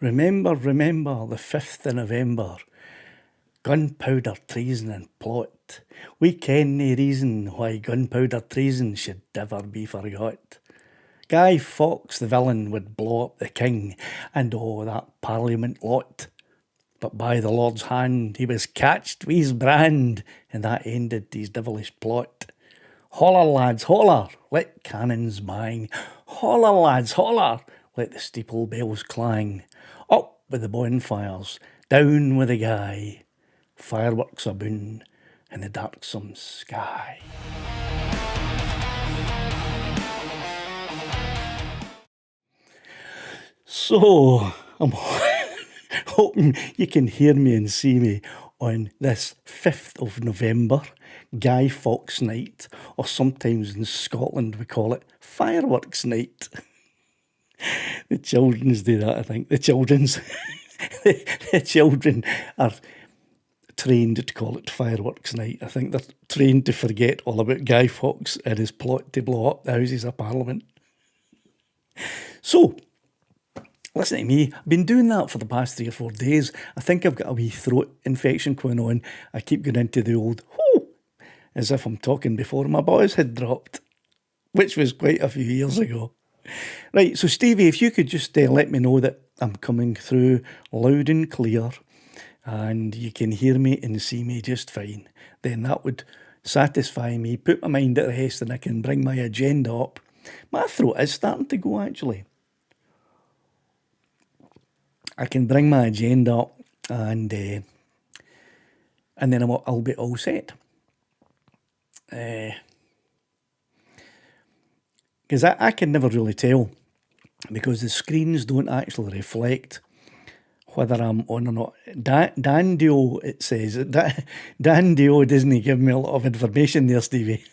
Remember, remember the 5th of November. Gunpowder treason and plot. We ken nae reason why gunpowder treason should ever be forgot. Guy Fawkes the villain would blow up the king and all that parliament lot. But by the Lord's hand he was catched wi' his brand, and that ended his devilish plot. Holler, lads, holler, let cannons bang. Holler, lads, holler, let the steeple bells clang. Up with the bonfires, down with the guy. Fireworks aboon in the darksome sky. So, I'm hoping you can hear me and see me on this 5th of November, Guy Fawkes night, or sometimes in Scotland we call it Fireworks night. The children's do that, I think. The children are trained to call it Fireworks night. I think they're trained to forget all about Guy Fawkes and his plot to blow up the Houses of Parliament. So, listen to me, I've been doing that for the past 3 or 4 days. I think I've got a wee throat infection going on. I keep going into the old whoo, as if I'm talking before my boys had dropped, which was quite a few years ago. Right, so Stevie, if you could just let me know that I'm coming through loud and clear and you can hear me and see me just fine, then that would satisfy me, put my mind at rest, and I can bring my agenda up. My throat is starting to go, actually. I can bring my agenda up and then I'll be all set. Because I can never really tell, because the screens don't actually reflect whether I'm on or not. Dan Dio, it says. Dan Dio doesn't give me a lot of information there, Stevie.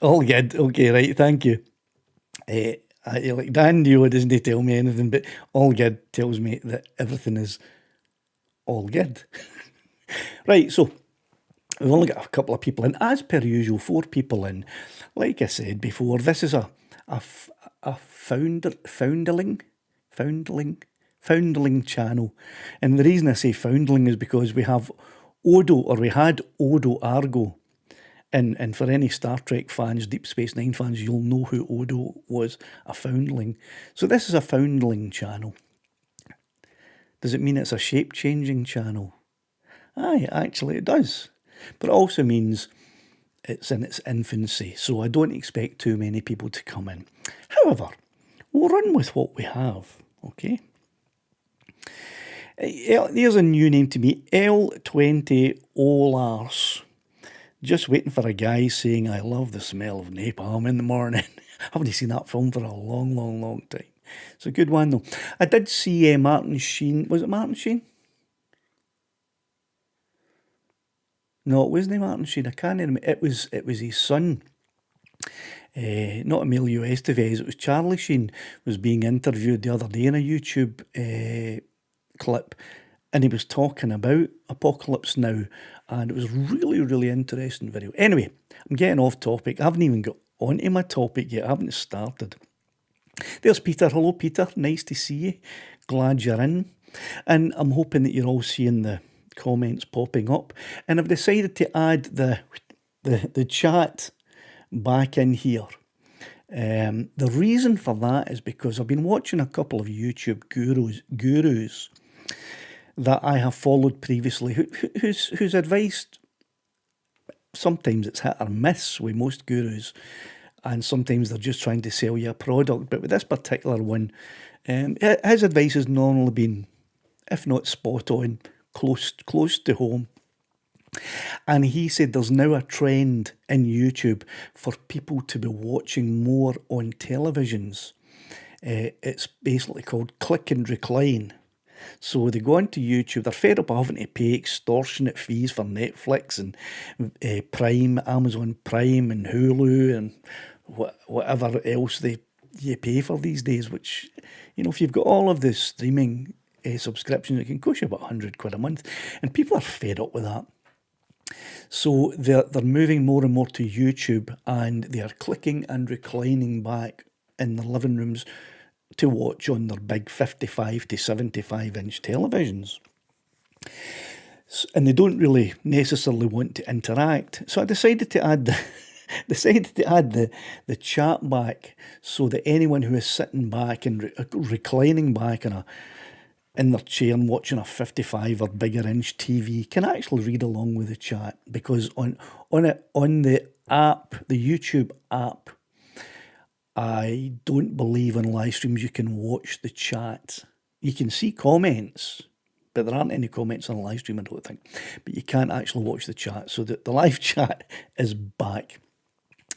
All good. Okay, right, thank you. Like Dan Dio doesn't tell me anything, but all good tells me that everything is all good. Right, so we've only got a couple of people in, as per usual, 4 people in. Like I said before, this is a foundling channel. And the reason I say foundling is because we had Odo Argo. And for any Star Trek fans, Deep Space Nine fans, you'll know who Odo was, a foundling. So this is a foundling channel. Does it mean it's a shape-changing channel? Aye, actually it does. But it also means it's in its infancy, so I don't expect too many people to come in. However, we'll run with what we have, okay? There's a new name to me, L20 Olars. Just waiting for a guy saying, I love the smell of napalm in the morning. I haven't seen that film for a long, long, long time. It's a good one, though. I did see Martin Sheen. Was it Martin Sheen? No, it wasn't Martin Sheen. I can't remember. It was his son. Not Emilio Estevez. It was Charlie Sheen was being interviewed the other day in a YouTube clip, and he was talking about Apocalypse Now, and it was really, really interesting video. Anyway, I'm getting off topic. I haven't even got onto my topic yet. I haven't started. There's Peter. Hello, Peter. Nice to see you. Glad you're in. And I'm hoping that you're all seeing the comments popping up. And I've decided to add the chat back in here. The reason for that is because I've been watching a couple of YouTube gurus that I have followed previously, whose advice, sometimes it's hit or miss with most gurus, and sometimes they're just trying to sell you a product. But with this particular one, his advice has normally been, if not spot on, close to home. And he said there's now a trend in YouTube for people to be watching more on televisions. It's basically called click and recline. So they go onto YouTube, they're fed up of having to pay extortionate fees for Netflix and Prime, Amazon Prime and Hulu and whatever else you pay for these days, which, you know, if you've got all of the streaming subscriptions, it can cost you about £100 a month. And people are fed up with that. So they're moving more and more to YouTube, and they are clicking and reclining back in their living rooms, to watch on their big 55 to 75-inch televisions. And they don't really necessarily want to interact. So I decided to add the chat back, so that anyone who is sitting back and reclining back in their chair and watching a 55 or bigger inch TV can actually read along with the chat. Because on the app, the YouTube app, I don't believe in live streams you can watch the chat. You can see comments, but there aren't any comments on a live stream, I don't think. But you can't actually watch the chat. So the live chat is back.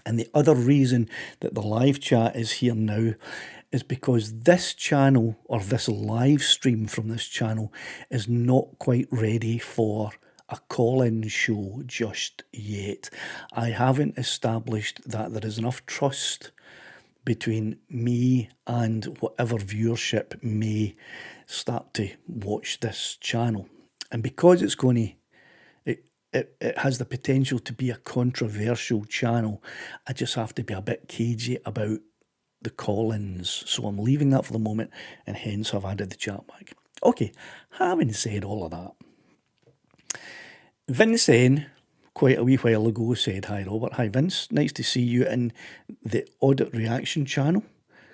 And the other reason that the live chat is here now is because this channel, or this live stream from this channel, is not quite ready for a call-in show just yet. I haven't established that there is enough trust between me and whatever viewership may start to watch this channel. And because it's going to, it has the potential to be a controversial channel, I just have to be a bit cagey about the call-ins. So I'm leaving that for the moment, and hence I've added the chat back. Okay, having said all of that, Vincent, quite a wee while ago, said, "Hi Robert." Hi Vince, nice to see you in the Audit Reaction channel,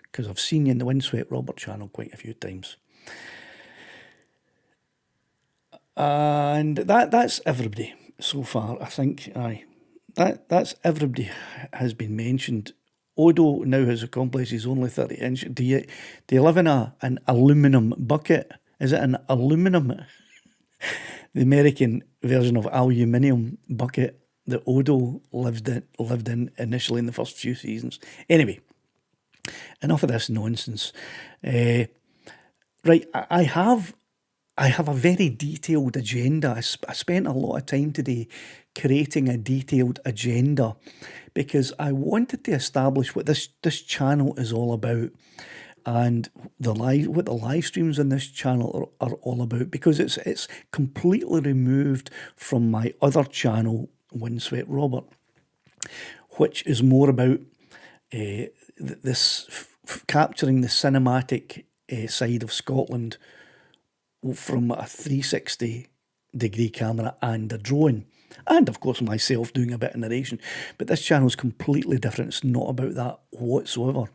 because I've seen you in the Windswept Robert channel quite a few times. And that's everybody so far, I think. Aye, that's everybody has been mentioned. Odo now has accomplished his only 30-inch. Do you live in an aluminium bucket? Is it an aluminium? The American version of aluminium bucket that Odo lived in initially in the first few seasons. Anyway, enough of this nonsense. Right, I have a very detailed agenda. I spent a lot of time today creating a detailed agenda because I wanted to establish what this channel is all about, and what the live streams on this channel are all about, because it's completely removed from my other channel, Windswept Robert, which is more about capturing the cinematic side of Scotland from a 360-degree camera and a drone. And of course myself doing a bit of narration. But this channel is completely different. It's not about that whatsoever.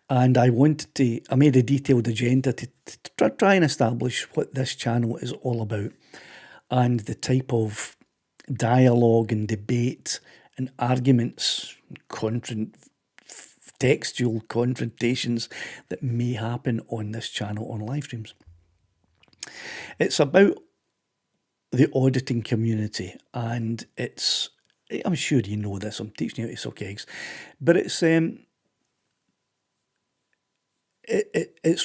And I made a detailed agenda to try and establish what this channel is all about, and the type of dialogue and debate and arguments, textual confrontations that may happen on this channel on live streams. It's about the auditing community, and I'm sure you know this, I'm teaching you how to suck eggs, but it's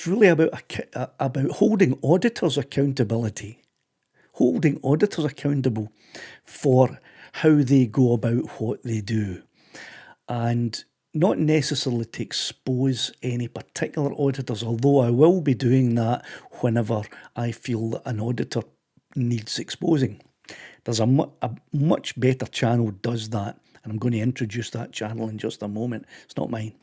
really about holding auditors accountable for how they go about what they do, and not necessarily to expose any particular auditors, although I will be doing that whenever I feel that an auditor needs exposing. There's a much better channel does that, and I'm going to introduce that channel in just a moment. It's not mine.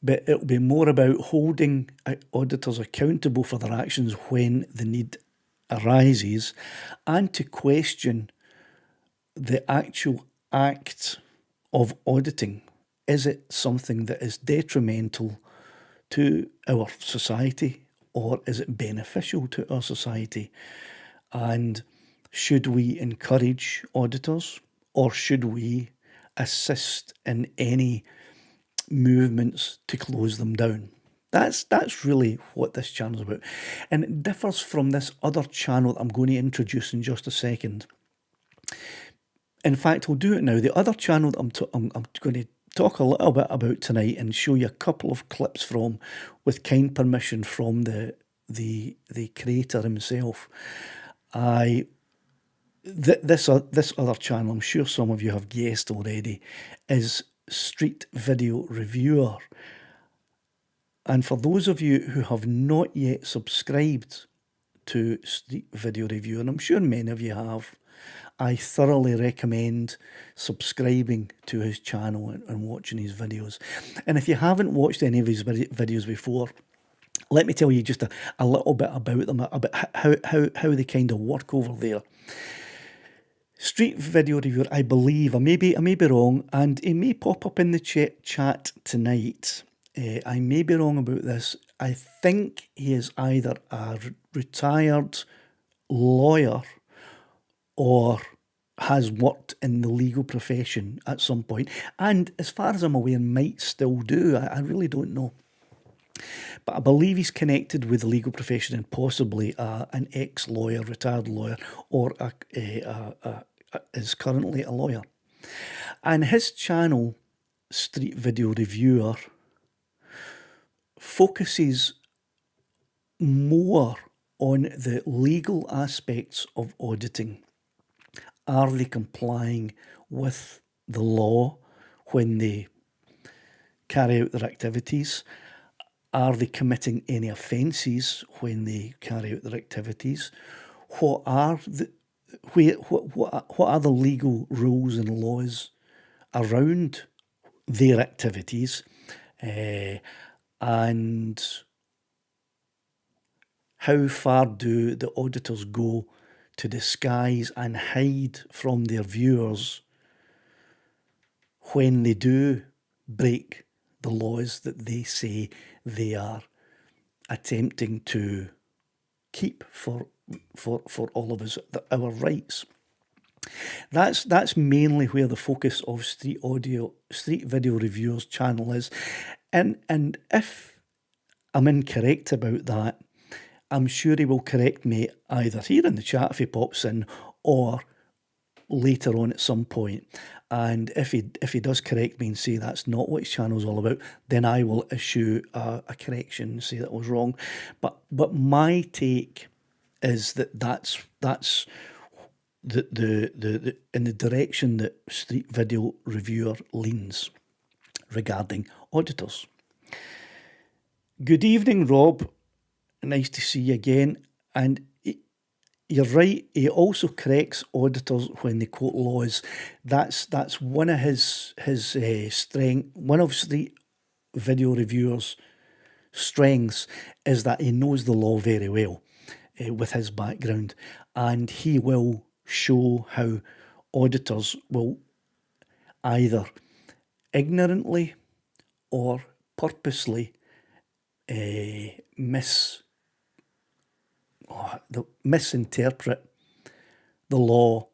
But it'll be more about holding auditors accountable for their actions when the need arises, and to question the actual act of auditing. Is it something that is detrimental to our society, or is it beneficial to our society? And should we encourage auditors, or should we assist in any movements to close them down? That's really what this channel is about, and it differs from this other channel that I'm going to introduce in just a second. In fact, I'll do it now. The other channel that I'm going to talk a little bit about tonight and show you a couple of clips from, with kind permission from the creator himself. This other channel, I'm sure some of you have guessed already, is Street Video Reviewer. And for those of you who have not yet subscribed to Street Video Reviewer, and I'm sure many of you have, I thoroughly recommend subscribing to his channel and watching his videos. And if you haven't watched any of his videos before, let me tell you just a little bit about them, about how they kind of work over there. Street Video Reviewer, I believe, I may be wrong, and it may pop up in the chat tonight. I may be wrong about this. I think he is either a retired lawyer or has worked in the legal profession at some point, and as far as I'm aware, might still do. I really don't know. But I believe he's connected with the legal profession and possibly an ex-lawyer, retired lawyer, or is currently a lawyer. And his channel, Street Video Reviewer, focuses more on the legal aspects of auditing. Are they complying with the law when they carry out their activities? Are they committing any offences when they carry out their activities? What are the legal rules and laws around their activities? And how far do the auditors go to disguise and hide from their viewers when they do break the laws that they say they are attempting to keep for all of us, our rights? That's mainly where the focus of Street Video Reviewers channel is, and if I'm incorrect about that, I'm sure he will correct me either here in the chat if he pops in, or later on at some point. And if he does correct me and say that's not what his channel's all about, then I will issue a correction and say that was wrong. But my take is that's the in the direction that Street Video Reviewer leans regarding auditors. Good evening, Rob. Nice to see you again. And you're right, he also corrects auditors when they quote laws. That's one of his strength. One of Street Video Reviewers' strengths is that he knows the law very well with his background, and he will show how auditors will either ignorantly or purposely misinterpret the law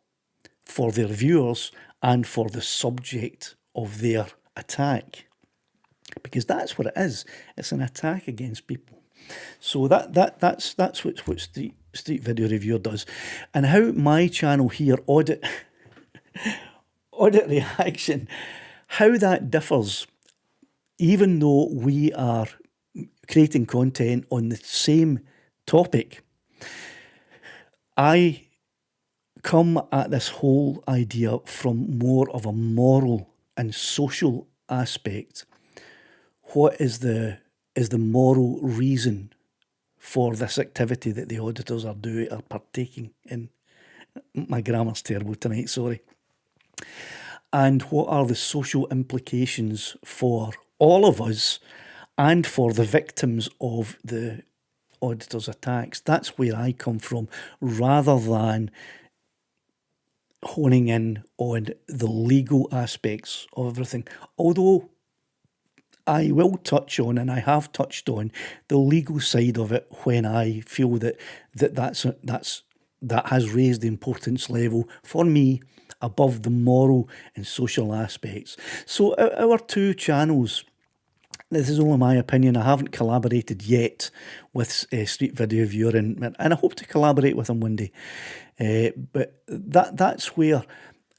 for their viewers and for the subject of their attack, because that's what it is. It's an attack against people. So that's what Street Video Reviewer does. And how my channel here, Audit Reaction, how that differs, even though we are creating content on the same topic, I come at this whole idea from more of a moral and social aspect. What is the moral reason for this activity that the auditors are partaking in? My grammar's terrible tonight, sorry. And what are the social implications for all of us and for the victims of the auditors' attacks? That's where I come from, rather than honing in on the legal aspects of everything. Although I will touch on, and I have touched on, the legal side of it when I feel that has raised the importance level for me above the moral and social aspects. So our two channels, this is only my opinion, I haven't collaborated yet with Street Video Viewer, and I hope to collaborate with him one day. But that's where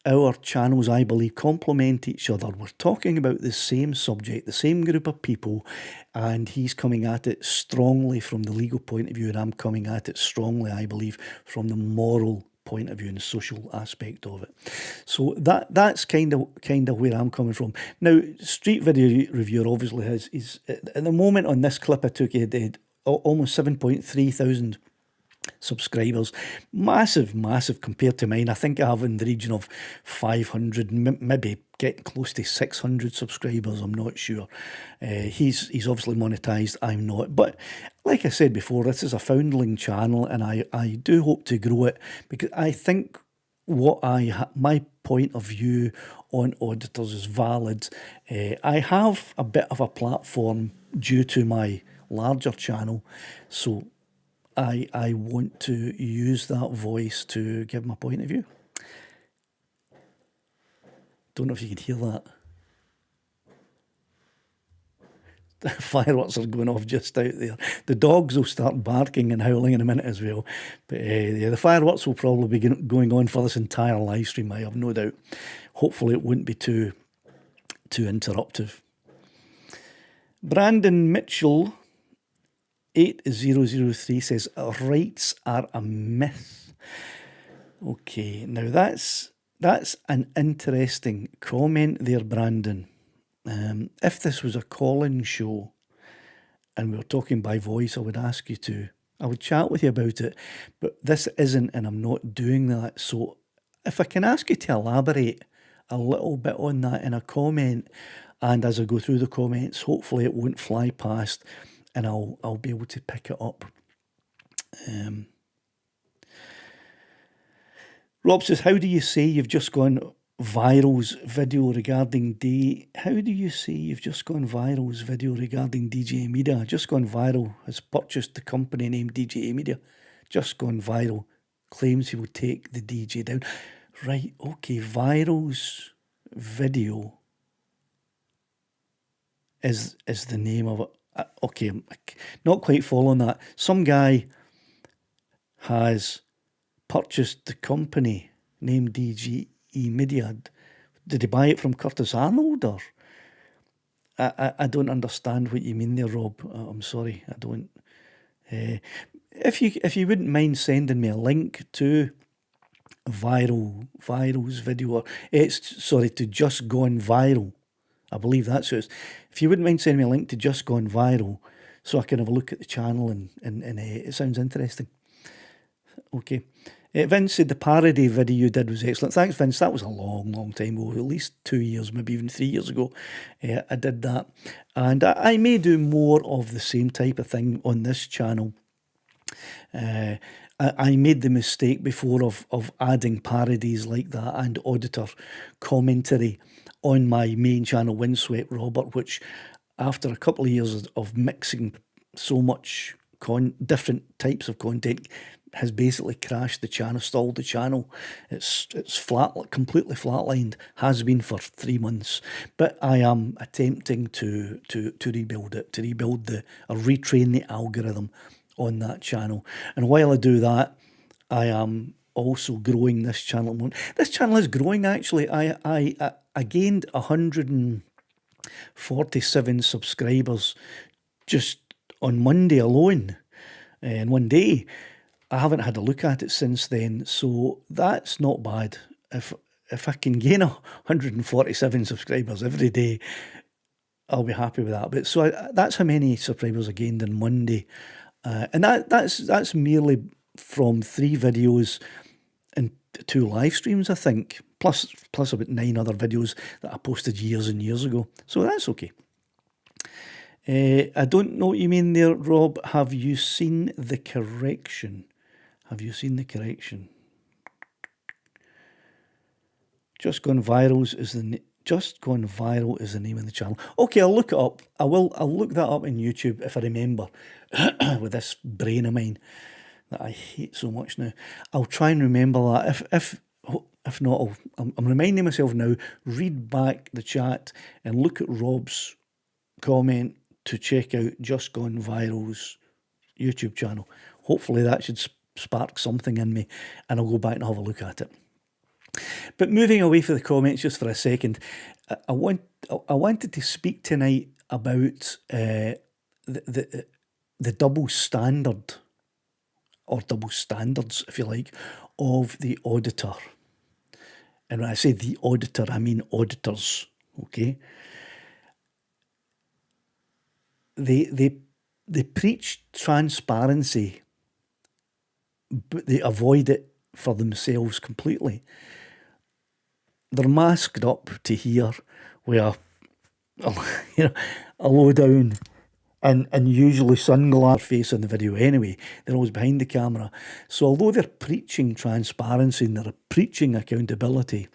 our channels, I believe, complement each other. We're talking about the same subject, the same group of people, and he's coming at it strongly from the legal point of view, and I'm coming at it strongly, I believe, from the moral point of view and the social aspect of it. So that's kind of where I'm coming from. Now, Street Video Reviewer obviously is at the moment on this clip I took, it had almost 7.3 thousand subscribers. Massive compared to mine. I think I have in the region of 500, maybe getting close to 600 subscribers. I'm not sure. He's obviously monetized. I'm not. But like I said before, this is a foundling channel, and I do hope to grow it, because I think my point of view on auditors is valid. I have a bit of a platform due to my larger channel, so I want to use that voice to give my point of view. Don't know if you can hear that. The fireworks are going off just out there. The dogs will start barking and howling in a minute as well. But yeah, the fireworks will probably be going on for this entire live stream, I have no doubt. Hopefully it won't be too interruptive. Brandon Mitchell 8003 says, rights are a myth. Okay, now that's an interesting comment there, Brandon. If this was a call-in show and we were talking by voice, I would ask you to, I would chat with you about it, but this isn't, and I'm not doing that. So if I can ask you to elaborate a little bit on that in a comment, and as I go through the comments, hopefully it won't fly past, and I'll be able to pick it up. Rob says, how do you say you've just gone viral's video regarding How do you say you've just gone viral's video regarding DJ Media? Just gone viral has purchased the company named DJ Media. Just gone viral claims he will take the DJ down. Right, okay, viral's video is the name of it. Okay, I'm not quite following that. Some guy has purchased the company named DGE Media. Did he buy it from Curtis Arnold, or I don't understand what you mean there, Rob. I'm sorry, I don't. If you wouldn't mind sending me a link to viral's video, or to Just Gone Viral. I believe that's it. If you wouldn't mind sending me a link to Just Gone Viral, so I can have a look at the channel, and it sounds interesting. Okay. Vince said the parody video you did was excellent. Thanks, Vince. That was a long time ago, at least 2 years, maybe even 3 years ago. I did that. And I may do more of the same type of thing on this channel. I made the mistake before of adding parodies like that and auditor commentary on my main channel, Windswept Robert, which after a couple of years of mixing so much different types of content has basically crashed the channel, stalled the channel. It's completely flatlined, has been for 3 months. But I am attempting to rebuild it, or retrain the algorithm on that channel. And while I do that, I am also growing this channel. This channel is growing, actually. I gained 147 subscribers just on Monday alone, in one day. I haven't had a look at it since then, so that's not bad. If I can gain 147 subscribers every day, I'll be happy with that. But so that's how many subscribers I gained on Monday, and that's merely from 3 videos and 2 live streams, I think, plus about 9 other videos that I posted years and years ago. So that's okay. I don't know what you mean there, Rob. Have you seen the correction? Just Gone Viral is the name of the channel. Okay, I'll look it up. I'll look that up on YouTube if I remember. With this brain of mine that I hate so much now, I'll try and remember that. If not, I'm reminding myself now. Read back the chat and look at Rob's comment to check out Just Gone Viral's YouTube channel. Hopefully that should spark something in me, and I'll go back and have a look at it. But moving away from the comments just for a second, I wanted to speak tonight about the double standard, or double standards, if you like, of the auditor. And when I say the auditor, I mean auditors. Okay. They preach transparency but they avoid it for themselves completely. They're masked up to here with a low down and usually sunglasses face in the video anyway. They're always behind the camera. So although they're preaching transparency and they're preaching accountability,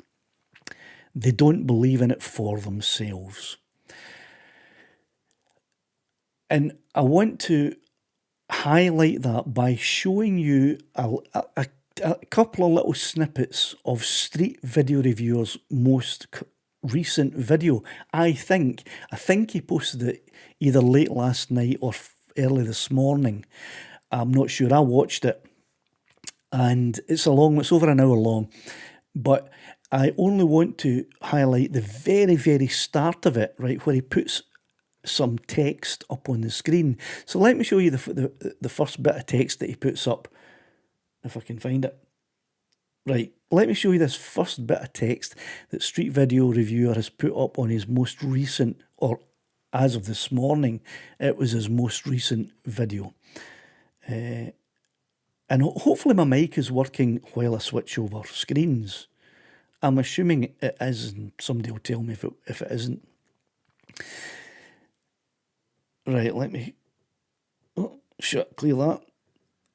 they don't believe in it for themselves. And I want to highlight that by showing you a couple of little snippets of street video reviewers' most recent video. I think he posted it either late last night or early this morning. I'm not sure. I watched it, and it's over an hour long, but I only want to highlight the very, very start of it, right, where he puts some text up on the screen. So let me show you the first bit of text that he puts up, if I can find it. Right, let me show you this first bit of text that Street Video Reviewer has put up on his most recent, or as of this morning, it was his most recent video. And hopefully my mic is working while I switch over screens. I'm assuming it is, and somebody will tell me if it isn't. Right, let me clear that.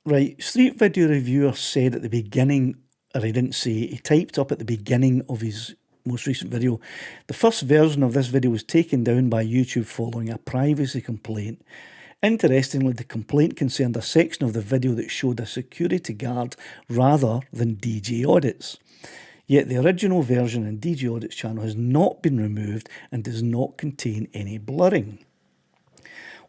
Right, Street Video Reviewer said at the beginning, or he didn't say, he typed up at the beginning of his most recent video, the first version of this video was taken down by YouTube following a privacy complaint. Interestingly, the complaint concerned a section of the video that showed a security guard rather than DJ Audits. Yet the original version in DJ Audit's channel has not been removed and does not contain any blurring.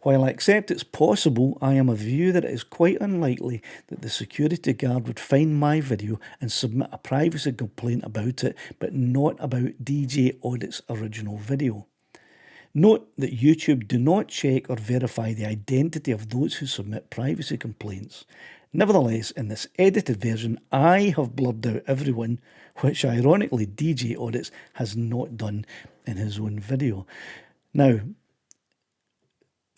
While I accept it's possible, I am of the view that it is quite unlikely that the security guard would find my video and submit a privacy complaint about it, but not about DJ Audit's original video. Note that YouTube do not check or verify the identity of those who submit privacy complaints. Nevertheless, in this edited version, I have blurred out everyone, which ironically DJ Audits has not done in his own video. Now,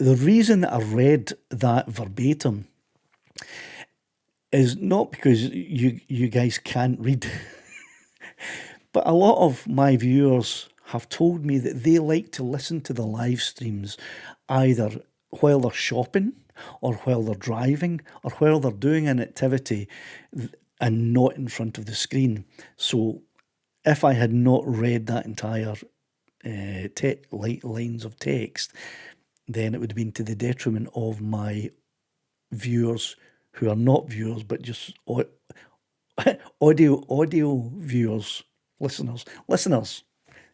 the reason that I read that verbatim is not because you guys can't read, but a lot of my viewers have told me that they like to listen to the live streams either while they're shopping or while they're driving or while they're doing an activity and not in front of the screen. So if I had not read that entire lines of text, then it would have been to the detriment of my viewers who are not viewers but just audio viewers, listeners.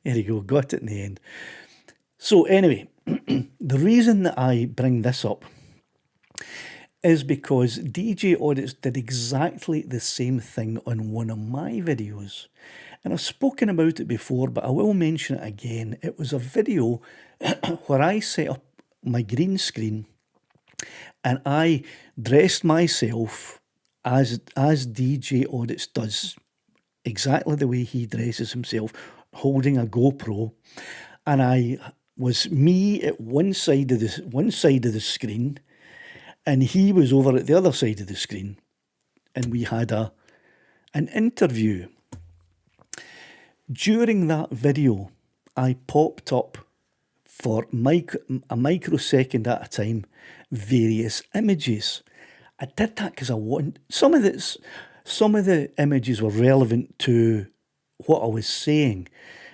There you go, got it in the end. So anyway, the reason that I bring this up is because DJ Audits did exactly the same thing on one of my videos. And I've spoken about it before, but I will mention it again. It was a video where I set up my green screen and I dressed myself as DJ Audits does, exactly the way he dresses himself, holding a GoPro, and I was me at one side of the screen, and he was over at the other side of the screen, and we had an interview. During that video, I popped up for a microsecond at a time various images. I did that because I want some of the images were relevant to what I was saying,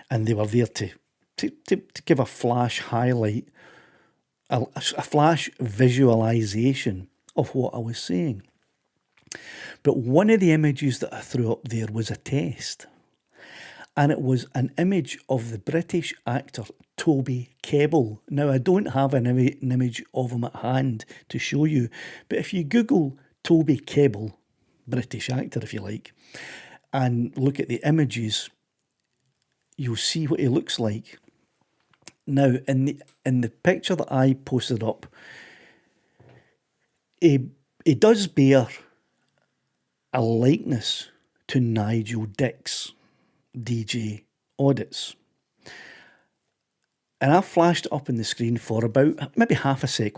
and they were there to give a flash highlight, a flash visualization of what I was saying. But one of the images that I threw up there was a test, and it was an image of the British actor Toby Kebbell. Now, I don't have an image of him at hand to show you, but if you Google Toby Kebbell, British actor if you like, and look at the images, you'll see what he looks like. Now, in the picture that I posted up, he does bear a likeness to Nigel Dick's DJ Audits. And I flashed it up on the screen for about maybe half a second,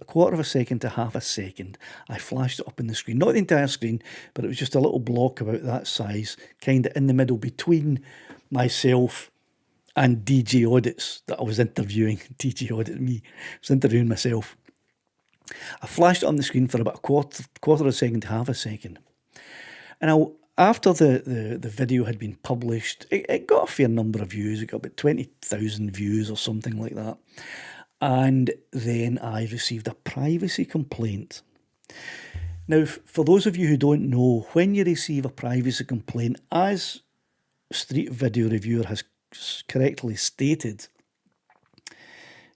quarter of a second to half a second. I flashed it up on the screen, not the entire screen, but it was just a little block about that size, kind of in the middle between myself and DJ Audits that I was interviewing. DJ Audit, me, I was interviewing myself. I flashed it on the screen for about a quarter of a second to half a second. And after the video had been published, it got a fair number of views. It got about 20,000 views or something like that. And then I received a privacy complaint. Now, for those of you who don't know, when you receive a privacy complaint, as Street Video Reviewer has correctly stated,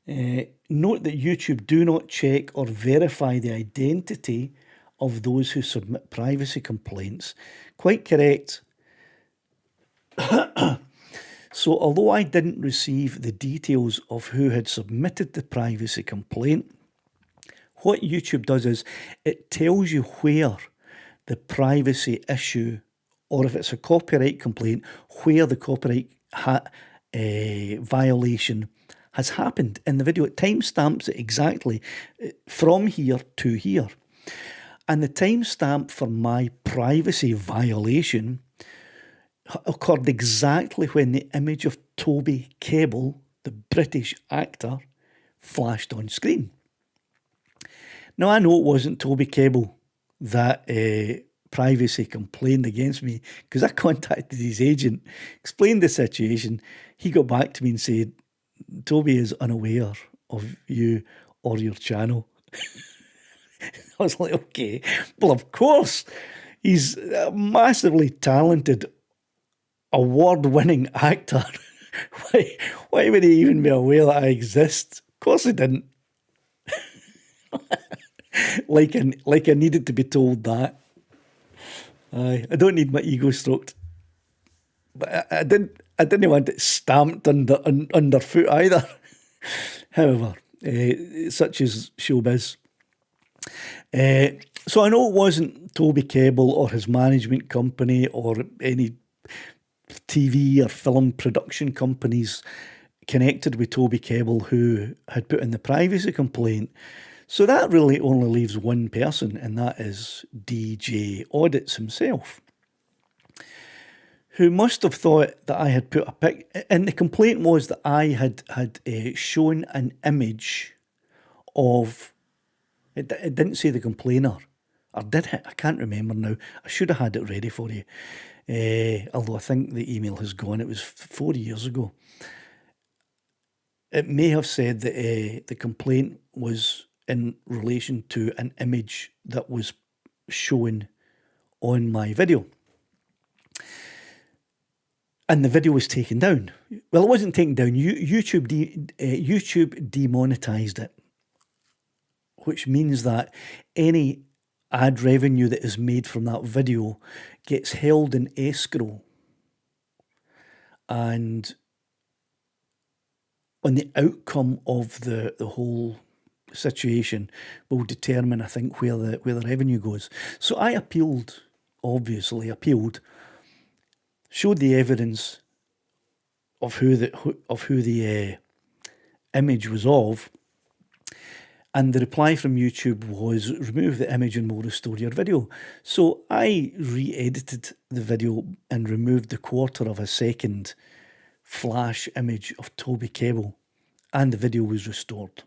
note that YouTube do not check or verify the identity of those who submit privacy complaints. Quite correct. So although I didn't receive the details of who had submitted the privacy complaint, what YouTube does is it tells you where the privacy issue, or if it's a copyright complaint, where the copyright violation has happened in the video. It timestamps it exactly from here to here. And the timestamp for my privacy violation occurred exactly when the image of Toby Kebbell, the British actor, flashed on screen. Now, I know it wasn't Toby Kebbell that privacy complained against me, because I contacted his agent, explained the situation. He got back to me and said, Toby is unaware of you or your channel. I was like, okay, well, of course, he's a massively talented, award-winning actor. Why would he even be aware that I exist? Of course he didn't. like I needed to be told that. I don't need my ego stroked. But I didn't want it stamped underfoot either. However, such is showbiz. So I know it wasn't Toby Kebbell or his management company or any TV or film production companies connected with Toby Kebbell who had put in the privacy complaint. So that really only leaves one person, and that is DJ Audits himself, who must have thought that I had put a pic. And the complaint was that I had shown an image of. It didn't say the complainer, or did it? I can't remember now. I should have had it ready for you. Although I think the email has gone. It was 4 years ago. It may have said that the complaint was in relation to an image that was shown on my video. And the video was taken down. Well, it wasn't taken down. YouTube demonetized it, which means that any ad revenue that is made from that video gets held in escrow. And on the outcome of the whole situation will determine, I think, where the revenue goes. So I appealed, showed the evidence of who the image was of, and the reply from YouTube was, remove the image and we'll restore your video. So I re-edited the video and removed the quarter of a second flash image of Toby Kebbell, and the video was restored.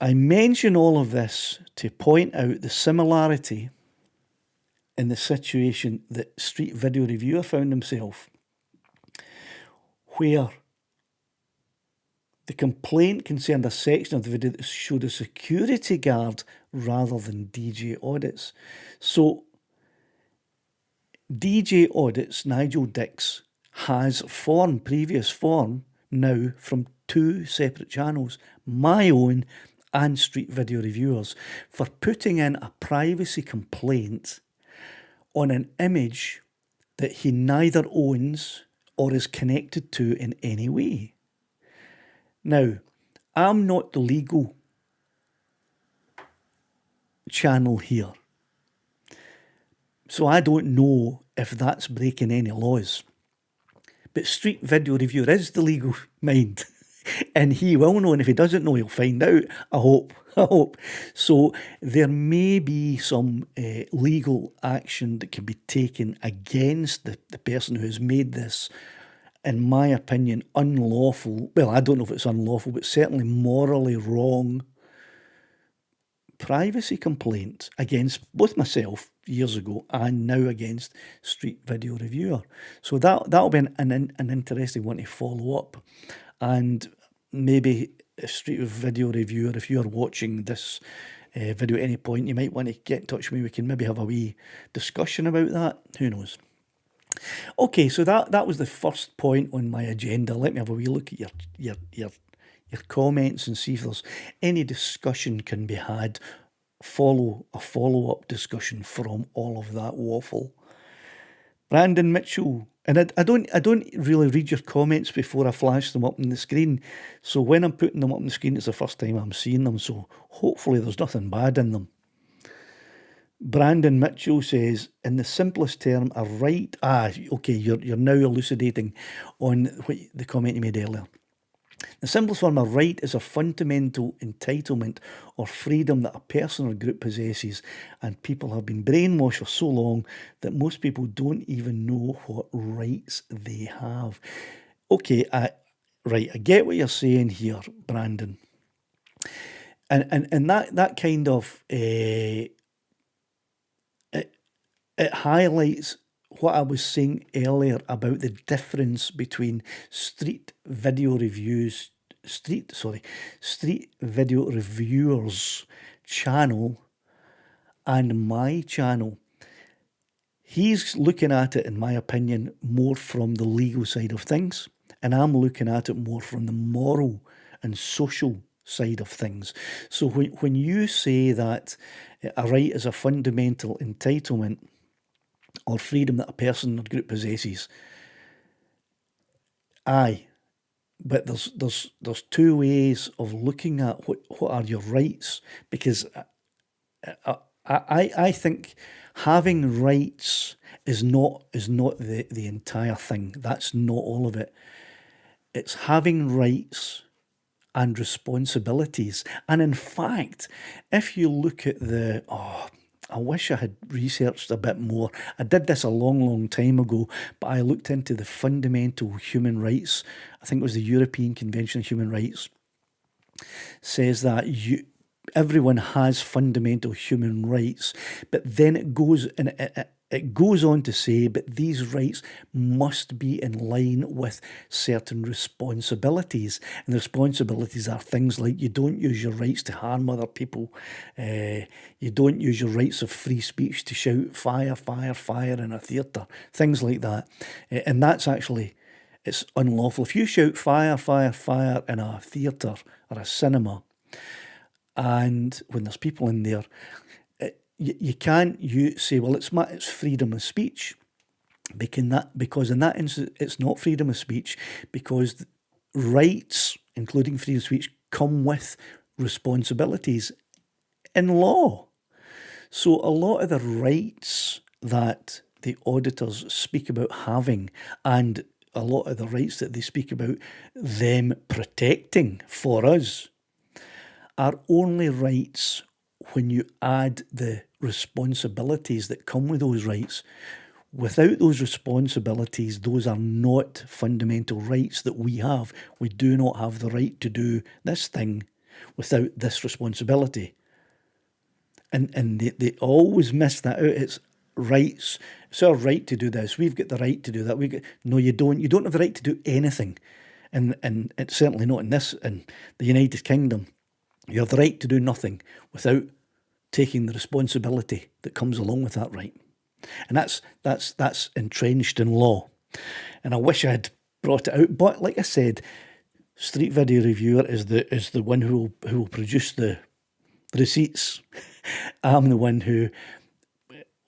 I mention all of this to point out the similarity in the situation that Street Video Reviewer found himself, where the complaint concerned a section of the video that showed a security guard rather than DJ Audits. So DJ Audits, Nigel Dix, has previous form now from two separate channels, my own and Street Video Reviewers, for putting in a privacy complaint on an image that he neither owns or is connected to in any way. Now, I'm not the legal channel here, so I don't know if that's breaking any laws. But Street Video Reviewer is the legal mind. And he will know, and if he doesn't know, he'll find out. I hope. I hope. So there may be some legal action that can be taken against the person who has made this, in my opinion, unlawful. Well, I don't know if it's unlawful, but certainly morally wrong privacy complaint against both myself years ago and now against Street Video Reviewer. So that'll be an interesting one to follow up. And maybe Street Video Reviewer, if you're watching this video at any point, you might want to get in touch with me. We can maybe have a wee discussion about that. Who knows? Okay, so that was the first point on my agenda. Let me have a wee look at your comments and see if there's any discussion can be had. Follow a follow-up discussion from all of that waffle. Brandon Mitchell, and I don't really read your comments before I flash them up on the screen. So when I'm putting them up on the screen, it's the first time I'm seeing them. So hopefully there's nothing bad in them. Brandon Mitchell says, in the simplest term, a right... okay, you're now elucidating on what the comment you made earlier. The simplest form of right is a fundamental entitlement or freedom that a person or group possesses, and people have been brainwashed for so long that most people don't even know what rights they have. Okay, right, I get what you're saying here, Brandon. And that kind of... It highlights what I was saying earlier about the difference between Street Video Reviewers channel and my channel. He's looking at it, in my opinion, more from the legal side of things, and I'm looking at it more from the moral and social side of things. So when you say that a right is a fundamental entitlement or freedom that a person or group possesses, aye, but there's two ways of looking at what are your rights, because I think having rights is not the entire thing. That's not all of it. It's having rights and responsibilities. And in fact, if you look at I wish I had researched a bit more. I did this a long time ago, but I looked into the fundamental human rights. I think it was the European Convention on Human Rights. Says that everyone has fundamental human rights, but then it goes on to say, but these rights must be in line with certain responsibilities. And the responsibilities are things like you don't use your rights to harm other people. You don't use your rights of free speech to shout fire, fire, fire in a theatre. Things like that. And that's actually, it's unlawful. If you shout fire, fire, fire in a theatre or a cinema, and when there's people in there, you can't say, well, it's freedom of speech, because in that instance it's not freedom of speech, because rights, including freedom of speech, come with responsibilities in law. So a lot of the rights that the auditors speak about having, and a lot of the rights that they speak about them protecting for us, are only rights when you add the responsibilities that come with those rights. Without those responsibilities, those are not fundamental rights that we have. We do not have the right to do this thing without this responsibility. And they always miss that out. It's rights. It's our right to do this. We've got the right to do that. No, you don't. You don't have the right to do anything. And it's certainly not in the United Kingdom. You have the right to do nothing without taking the responsibility that comes along with that right. And that's entrenched in law. And I wish I had brought it out. But like I said, Street Video Reviewer is the one who will produce the receipts. I'm the one who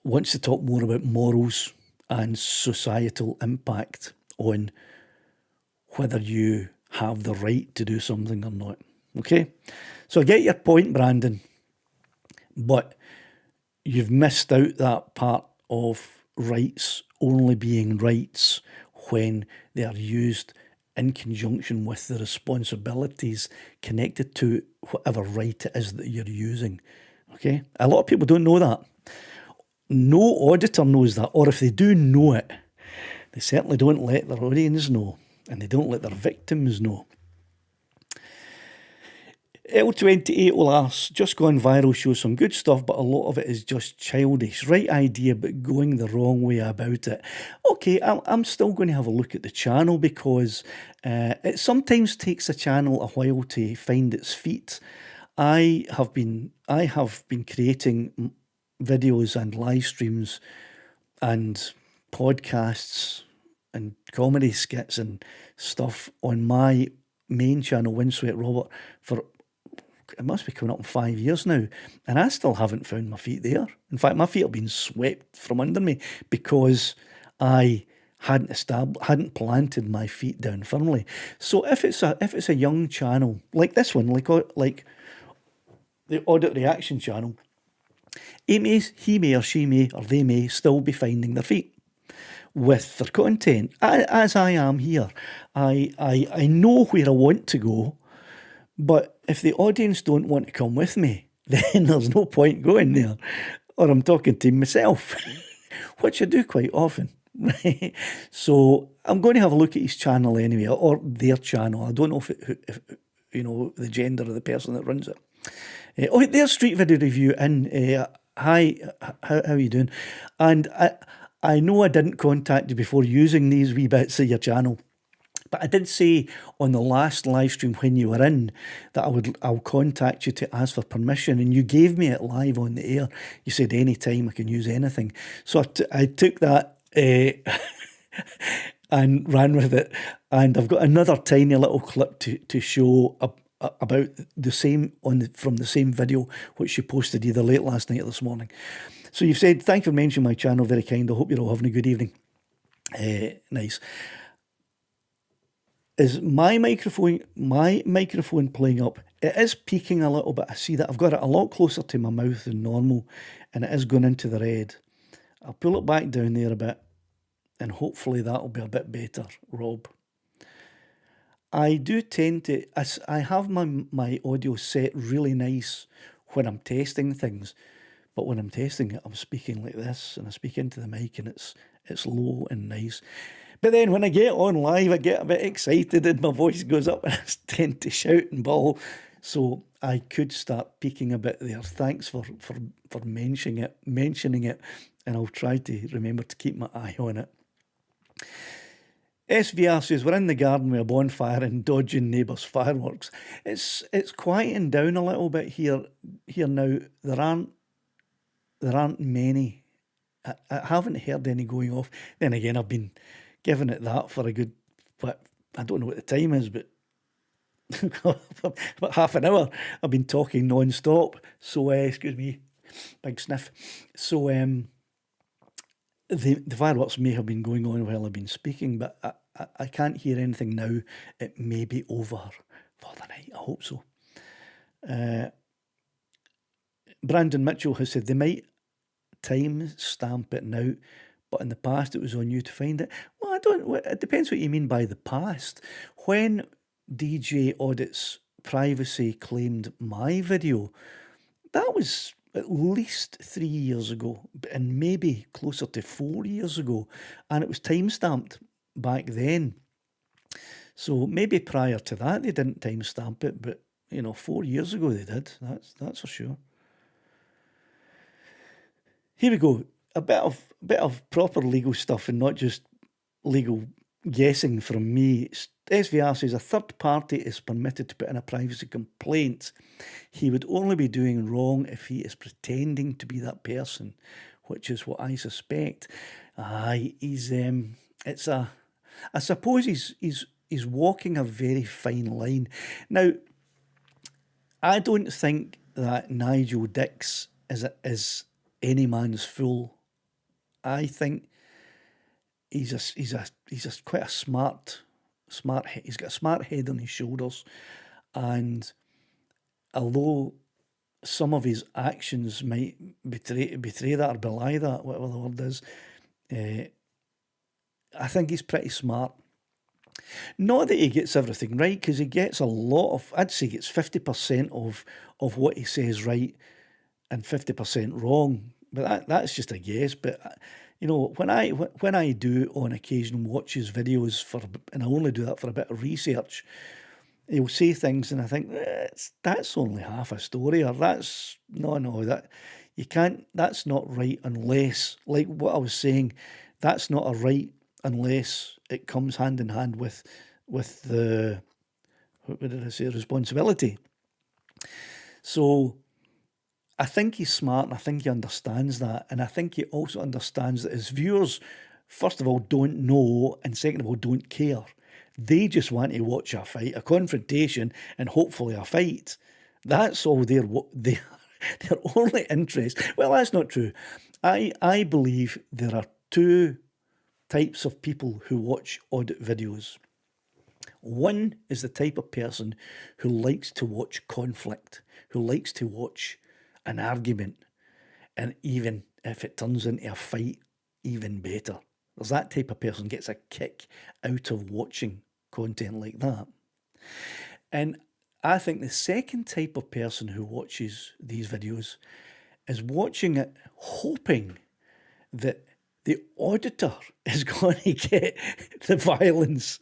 wants to talk more about morals and societal impact on whether you have the right to do something or not. Okay? So I get your point, Brandon, but you've missed out that part of rights only being rights when they are used in conjunction with the responsibilities connected to whatever right it is that you're using. Okay? A lot of people don't know that. No auditor knows that, or if they do know it, they certainly don't let their audience know, and they don't let their victims know. L28 will ask, just gone viral shows some good stuff, but a lot of it is just childish. Right idea, but going the wrong way about it. Okay, I'm still going to have a look at the channel, because it sometimes takes a channel a while to find its feet. I have been creating videos and live streams and podcasts and comedy skits and stuff on my main channel, Windswept Robert, for it must be coming up in 5 years now, and I still haven't found my feet there. In fact, my feet have been swept from under me because I hadn't planted my feet down firmly. So if it's a young channel like this one, like the Audit Reaction channel, he may or she may or they may still be finding their feet with their content. As I am here, I know where I want to go, but if the audience don't want to come with me, then there's no point going there. Or I'm talking to myself, which I do quite often. Right? So I'm going to have a look at his channel anyway, or their channel. I don't know if you know the gender of the person that runs it. Oh, there's Street Video Review in. Hi, how are you doing? And I know I didn't contact you before using these wee bits of your channel, but I did say on the last live stream when you were in that I'll contact you to ask for permission, and you gave me it live on the air. You said anytime I can use anything. So I took that and ran with it, and I've got another tiny little clip to show about the same from the same video which you posted either late last night or this morning. So you've said, thank you for mentioning my channel, very kind. I hope you're all having a good evening. Nice. Is my microphone playing up? It is peaking a little bit. I see that I've got it a lot closer to my mouth than normal, and it is going into the red. I'll pull it back down there a bit, and hopefully that'll be a bit better, Rob. I do tend to, I have my audio set really nice when I'm testing things, but when I'm testing it, I'm speaking like this, and I speak into the mic, and it's low and nice. But then when I get on live, I get a bit excited and my voice goes up and I tend to shout and bawl. So I could start peaking a bit there. Thanks for mentioning it, and I'll try to remember to keep my eye on it. SVR says, we're in the garden with a bonfire and dodging neighbours' fireworks. It's quieting down a little bit here now. There aren't many. I haven't heard any going off. Then again, I've been giving it that for a good, but I don't know what the time is, but about half an hour I've been talking non-stop. So, excuse me, big sniff. So, the fireworks may have been going on while I've been speaking, but I can't hear anything now. It may be over for the night. I hope so. Brandon Mitchell has said they might time stamp it now, but in the past it was on you to find it. Well, it depends what you mean by the past. When DJ Audit's privacy claimed my video, that was at least 3 years ago, and maybe closer to 4 years ago, and it was time-stamped back then. So maybe prior to that they didn't time-stamp it, but 4 years ago they did. That's for sure. Here we go. A bit of proper legal stuff and not just legal guessing from me. SVR says a third party is permitted to put in a privacy complaint. He would only be doing wrong if he is pretending to be that person, which is what I suspect. I suppose he's walking a very fine line. Now, I don't think that Nigel Dix is any man's fool. I think he's quite a smart. He's got a smart head on his shoulders, and although some of his actions might betray that or belie that, whatever the word is, I think he's pretty smart. Not that he gets everything right, because he gets a lot of, I'd say he gets 50% of what he says right and 50% wrong. But that's just a guess. But when I do on occasion watch his videos and I only do that for a bit of research, he'll say things and I think that's only half a story, or that's no, that you can't, that's not right unless, like what I was saying, that's not a right unless it comes hand in hand with the, what did I say, responsibility. So I think he's smart and I think he understands that. And I think he also understands that his viewers, first of all, don't know, and second of all, don't care. They just want to watch a fight, a confrontation, and hopefully a fight. That's all their only interest. Well, that's not true. I believe there are two types of people who watch audit videos. One is the type of person who likes to watch conflict, who likes to watch an argument, and even if it turns into a fight, even better. There's that type of person gets a kick out of watching content like that. And I think the second type of person who watches these videos is watching it hoping that the auditor is going to get the violence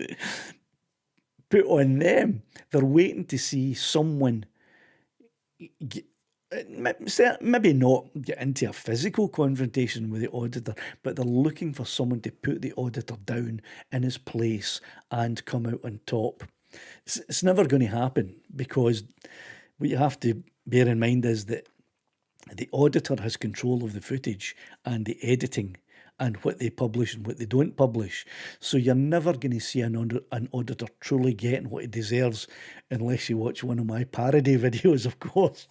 put on them. They're waiting to see someone maybe not get into a physical confrontation with the auditor, but they're looking for someone to put the auditor down in his place and come out on top. It's never going to happen, because what you have to bear in mind is that the auditor has control of the footage and the editing and what they publish and what they don't publish. So you're never going to see an auditor truly getting what he deserves unless you watch one of my parody videos, of course.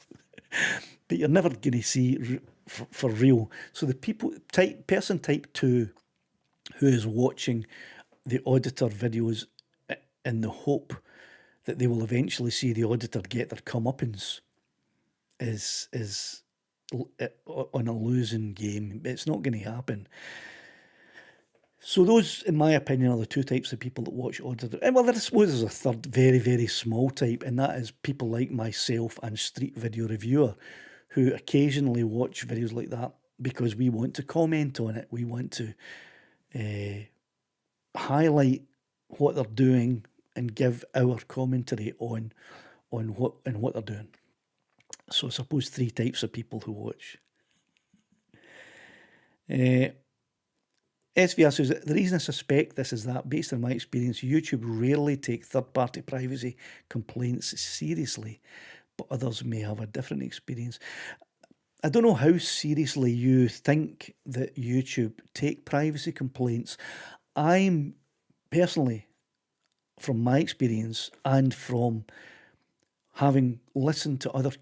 But you're never going to see for real. So the person type 2 who is watching the auditor videos in the hope that they will eventually see the auditor get their comeuppance is on a losing game. It's not going to happen. So those, in my opinion, are the two types of people that watch auditor. And well, I suppose there's a third, very, very small type, and that is people like myself and Street Video Reviewer, who occasionally watch videos like that because we want to comment on it. We want to highlight what they're doing and give our commentary on what they're doing. So I suppose three types of people who watch. SVR says, the reason I suspect this is that, based on my experience, YouTube rarely take third-party privacy complaints seriously, but others may have a different experience. I don't know how seriously you think that YouTube take privacy complaints. I'm personally, from my experience and from having listened to other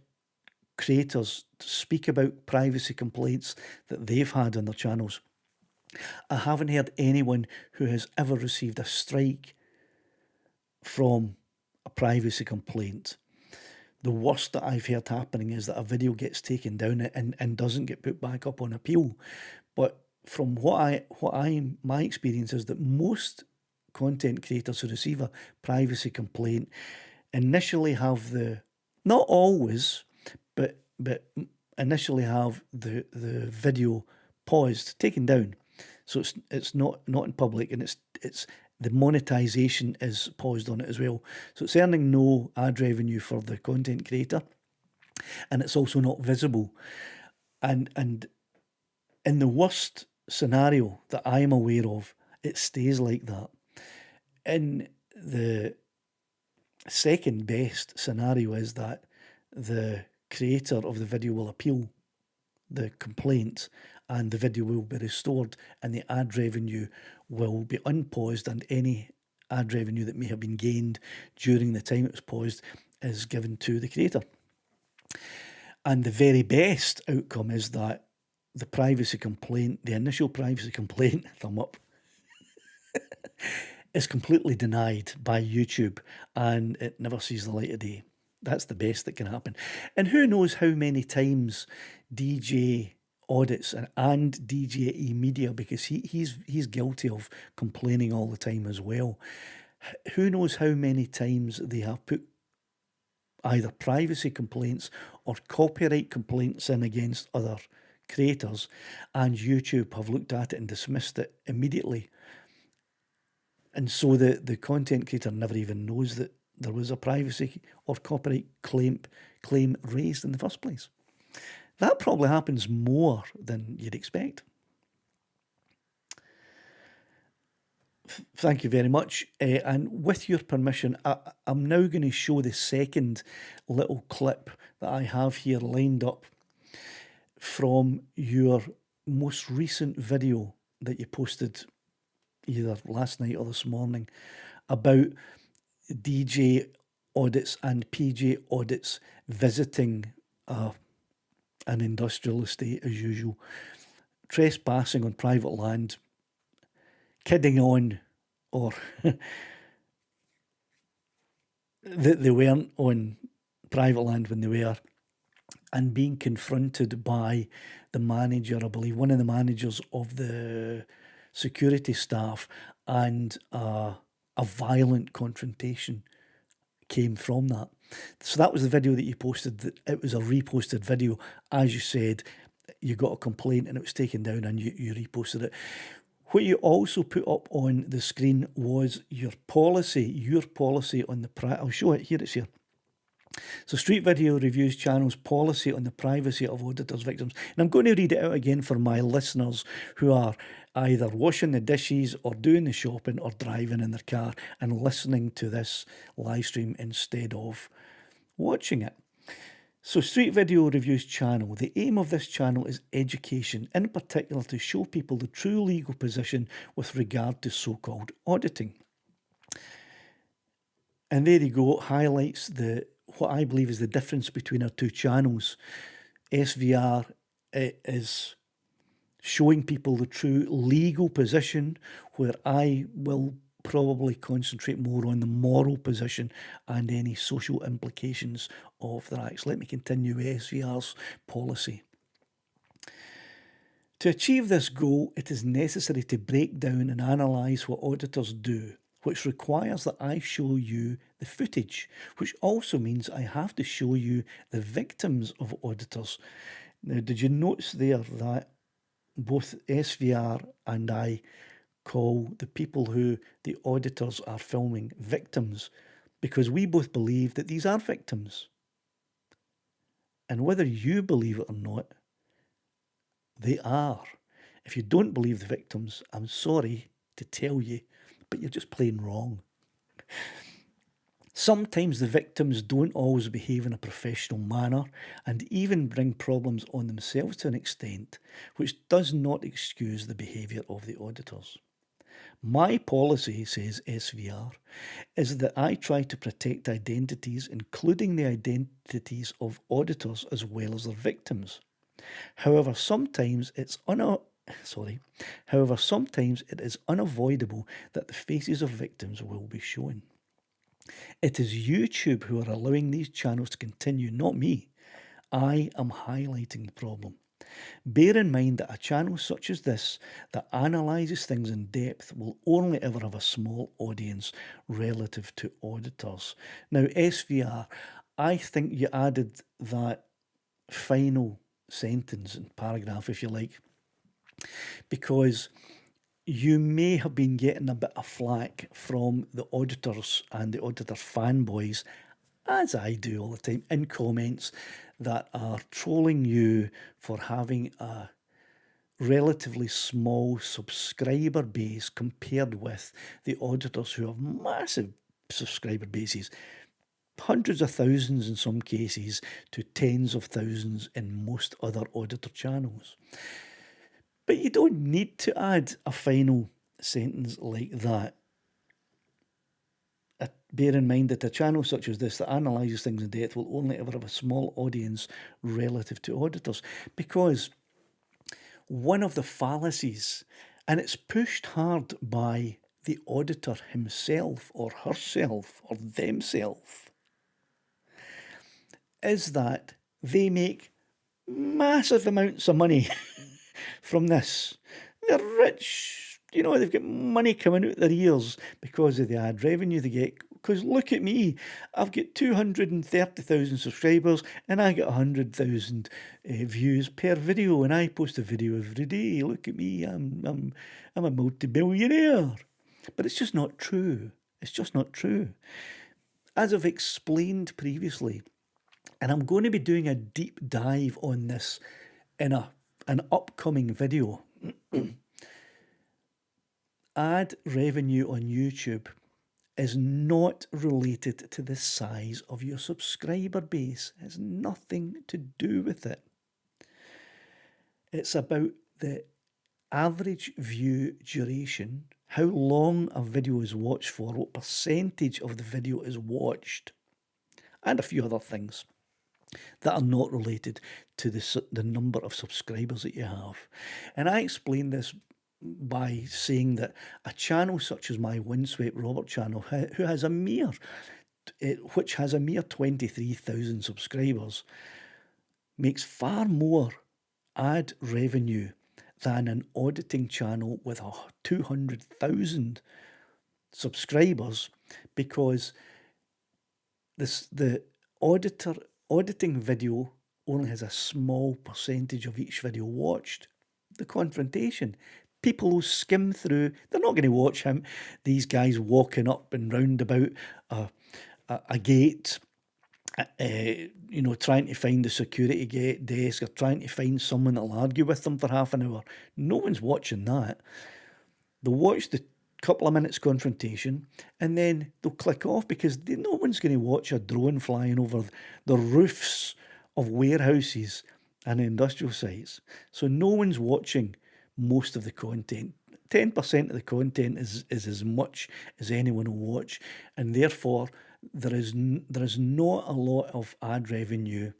creators speak about privacy complaints that they've had on their channels, I haven't heard anyone who has ever received a strike from a privacy complaint. The worst that I've heard happening is that a video gets taken down and doesn't get put back up on appeal. But from my experience is that most content creators who receive a privacy complaint initially have not always, but initially have the video paused, taken down. So it's not in public, and it's the monetization is paused on it as well. So it's earning no ad revenue for the content creator, and it's also not visible. And in the worst scenario that I'm aware of, it stays like that. In the second best scenario is that the creator of the video will appeal the complaint and the video will be restored and the ad revenue will be unpaused, and any ad revenue that may have been gained during the time it was paused is given to the creator. And the very best outcome is that the initial privacy complaint, thumb up, is completely denied by YouTube and it never sees the light of day. That's the best that can happen. And who knows how many times DJ Audits and DJE Media, because he's guilty of complaining all the time as well. Who knows how many times they have put either privacy complaints or copyright complaints in against other creators, and YouTube have looked at it and dismissed it immediately. And so the content creator never even knows that there was a privacy or copyright claim raised in the first place. That probably happens more than you'd expect. Thank you very much. And with your permission, I'm now going to show the second little clip that I have here lined up from your most recent video that you posted either last night or this morning about DJ audits and PJ audits visiting an industrial estate as usual, trespassing on private land, kidding on, or that they weren't on private land when they were, and being confronted by the manager, I believe, one of the managers of the security staff, and a violent confrontation came from that. So that was the video that you posted. It was a reposted video. As you said, you got a complaint and it was taken down and you reposted it. What you also put up on the screen was your policy on the I'll show it here, it's here. So Street Video Reviews channel's policy on the privacy of auditors' victims. And I'm going to read it out again for my listeners who are either washing the dishes or doing the shopping or driving in their car and listening to this live stream instead of watching it. So Street Video Reviews channel, the aim of this channel is education, in particular to show people the true legal position with regard to so-called auditing. And there you go, highlights what I believe is the difference between our two channels. SVR is showing people the true legal position, where I will probably concentrate more on the moral position and any social implications of their acts. Let me continue with SVR's policy. To achieve this goal, it is necessary to break down and analyse what auditors do, which requires that I show you the footage, which also means I have to show you the victims of auditors. Now, did you notice there that both SVR and I call the people who the auditors are filming victims, because we both believe that these are victims. And whether you believe it or not, they are. If you don't believe the victims, I'm sorry to tell you, but you're just plain wrong. Sometimes the victims don't always behave in a professional manner and even bring problems on themselves to an extent which does not excuse the behaviour of the auditors. My policy, says SVR, is that I try to protect identities, including the identities of auditors as well as their victims. However, sometimes it is unavoidable that the faces of victims will be shown. It is YouTube who are allowing these channels to continue, not me. I am highlighting the problem. Bear in mind that a channel such as this that analyses things in depth will only ever have a small audience relative to auditors. Now, SVR, I think you added that final sentence and paragraph, if you like, because you may have been getting a bit of flack from the auditors and the auditor fanboys, as I do all the time, in comments that are trolling you for having a relatively small subscriber base compared with the auditors who have massive subscriber bases, hundreds of thousands in some cases to tens of thousands in most other auditor channels. But you don't need to add a final sentence like that. Bear in mind that a channel such as this that analyses things in depth will only ever have a small audience relative to auditors, because one of the fallacies, and it's pushed hard by the auditor himself or herself or themselves, is that they make massive amounts of money from this. They're rich. They've got money coming out their ears because of the ad revenue they get. Because look at me, I've got 230,000 subscribers and I get 100,000 views per video, and I post a video every day. Look at me, I'm a multi-billionaire. But it's just not true. It's just not true. As I've explained previously, and I'm going to be doing a deep dive on this in an upcoming video. Ad revenue on YouTube is not related to the size of your subscriber base. It has nothing to do with it. It's about the average view duration, how long a video is watched for, what percentage of the video is watched, and a few other things that are not related to the number of subscribers that you have. And I explain this by saying that a channel such as my Windswept Robert channel, which has a mere 23,000 subscribers, makes far more ad revenue than an auditing channel with 200,000 subscribers, because the auditing video only has a small percentage of each video watched. The confrontation, people will skim through. They're not going to watch these guys walking up and round about a gate, trying to find the security gate desk, or trying to find someone that'll argue with them for half an hour. No one's watching that. They'll watch the couple of minutes confrontation and then they'll click off, because no one's going to watch a drone flying over the roofs of warehouses and industrial sites. So no one's watching most of the content. 10% of the content is as much as anyone will watch, and therefore there is not a lot of ad revenue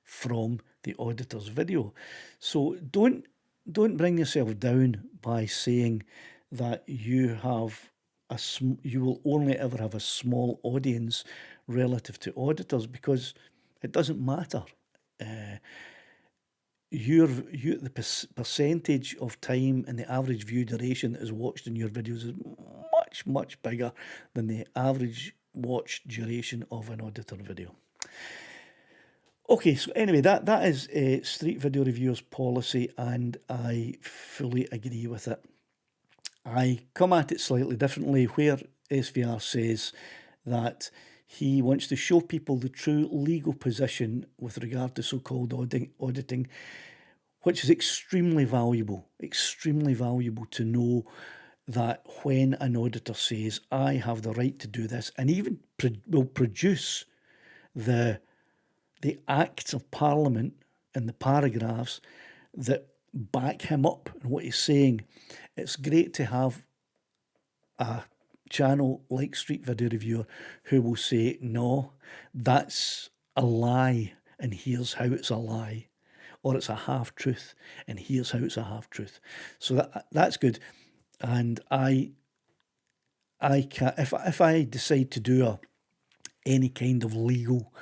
from the auditor's video. So don't bring yourself down by saying that you will only ever have a small audience relative to auditors, because it doesn't matter. The percentage of time and the average view duration that is watched in your videos is much, much bigger than the average watch duration of an auditor video. Okay, so anyway, that is Street Video Reviewers policy, and I fully agree with it. I come at it slightly differently, where SVR says that he wants to show people the true legal position with regard to so-called auditing, which is extremely valuable to know that when an auditor says, I have the right to do this, and even will produce the acts of Parliament and the paragraphs that back him up in what he's saying. It's great to have a channel like Street Video Reviewer who will say, no, that's a lie, and here's how it's a lie, or it's a half-truth, and here's how it's a half-truth. So that's good. And I can, if I decide to do any kind of legal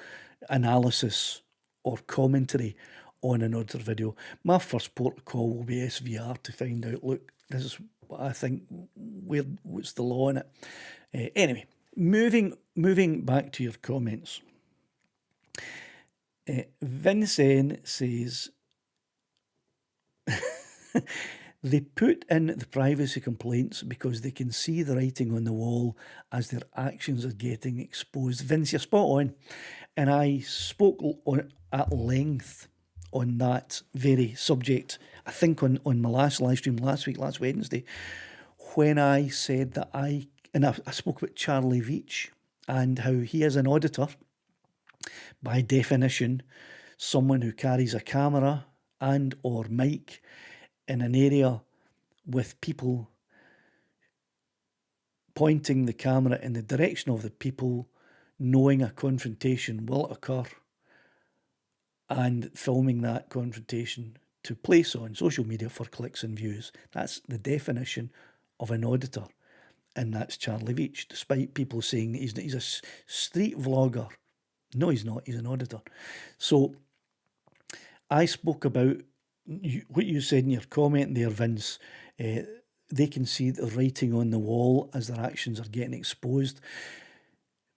analysis or commentary on an auditor video, my first port of call will be SVR to find out, look, this is what I think, what's the law in it. Anyway, moving back to your comments. Vincent says, they put in the privacy complaints because they can see the writing on the wall as their actions are getting exposed. Vince, you're spot on. And I spoke at length on that very subject, I think on my last live stream last Wednesday, when I said that I spoke about Charlie Veitch and how he is an auditor, by definition, someone who carries a camera and or mic in an area with people pointing the camera in the direction of the people, knowing a confrontation will occur, and filming that confrontation to place on social media for clicks and views. That's the definition of an auditor, and that's Charlie Veitch, despite people saying he's a street vlogger. No, he's not. He's an auditor. So I spoke about what you said in your comment there, Vince, they can see the writing on the wall as their actions are getting exposed.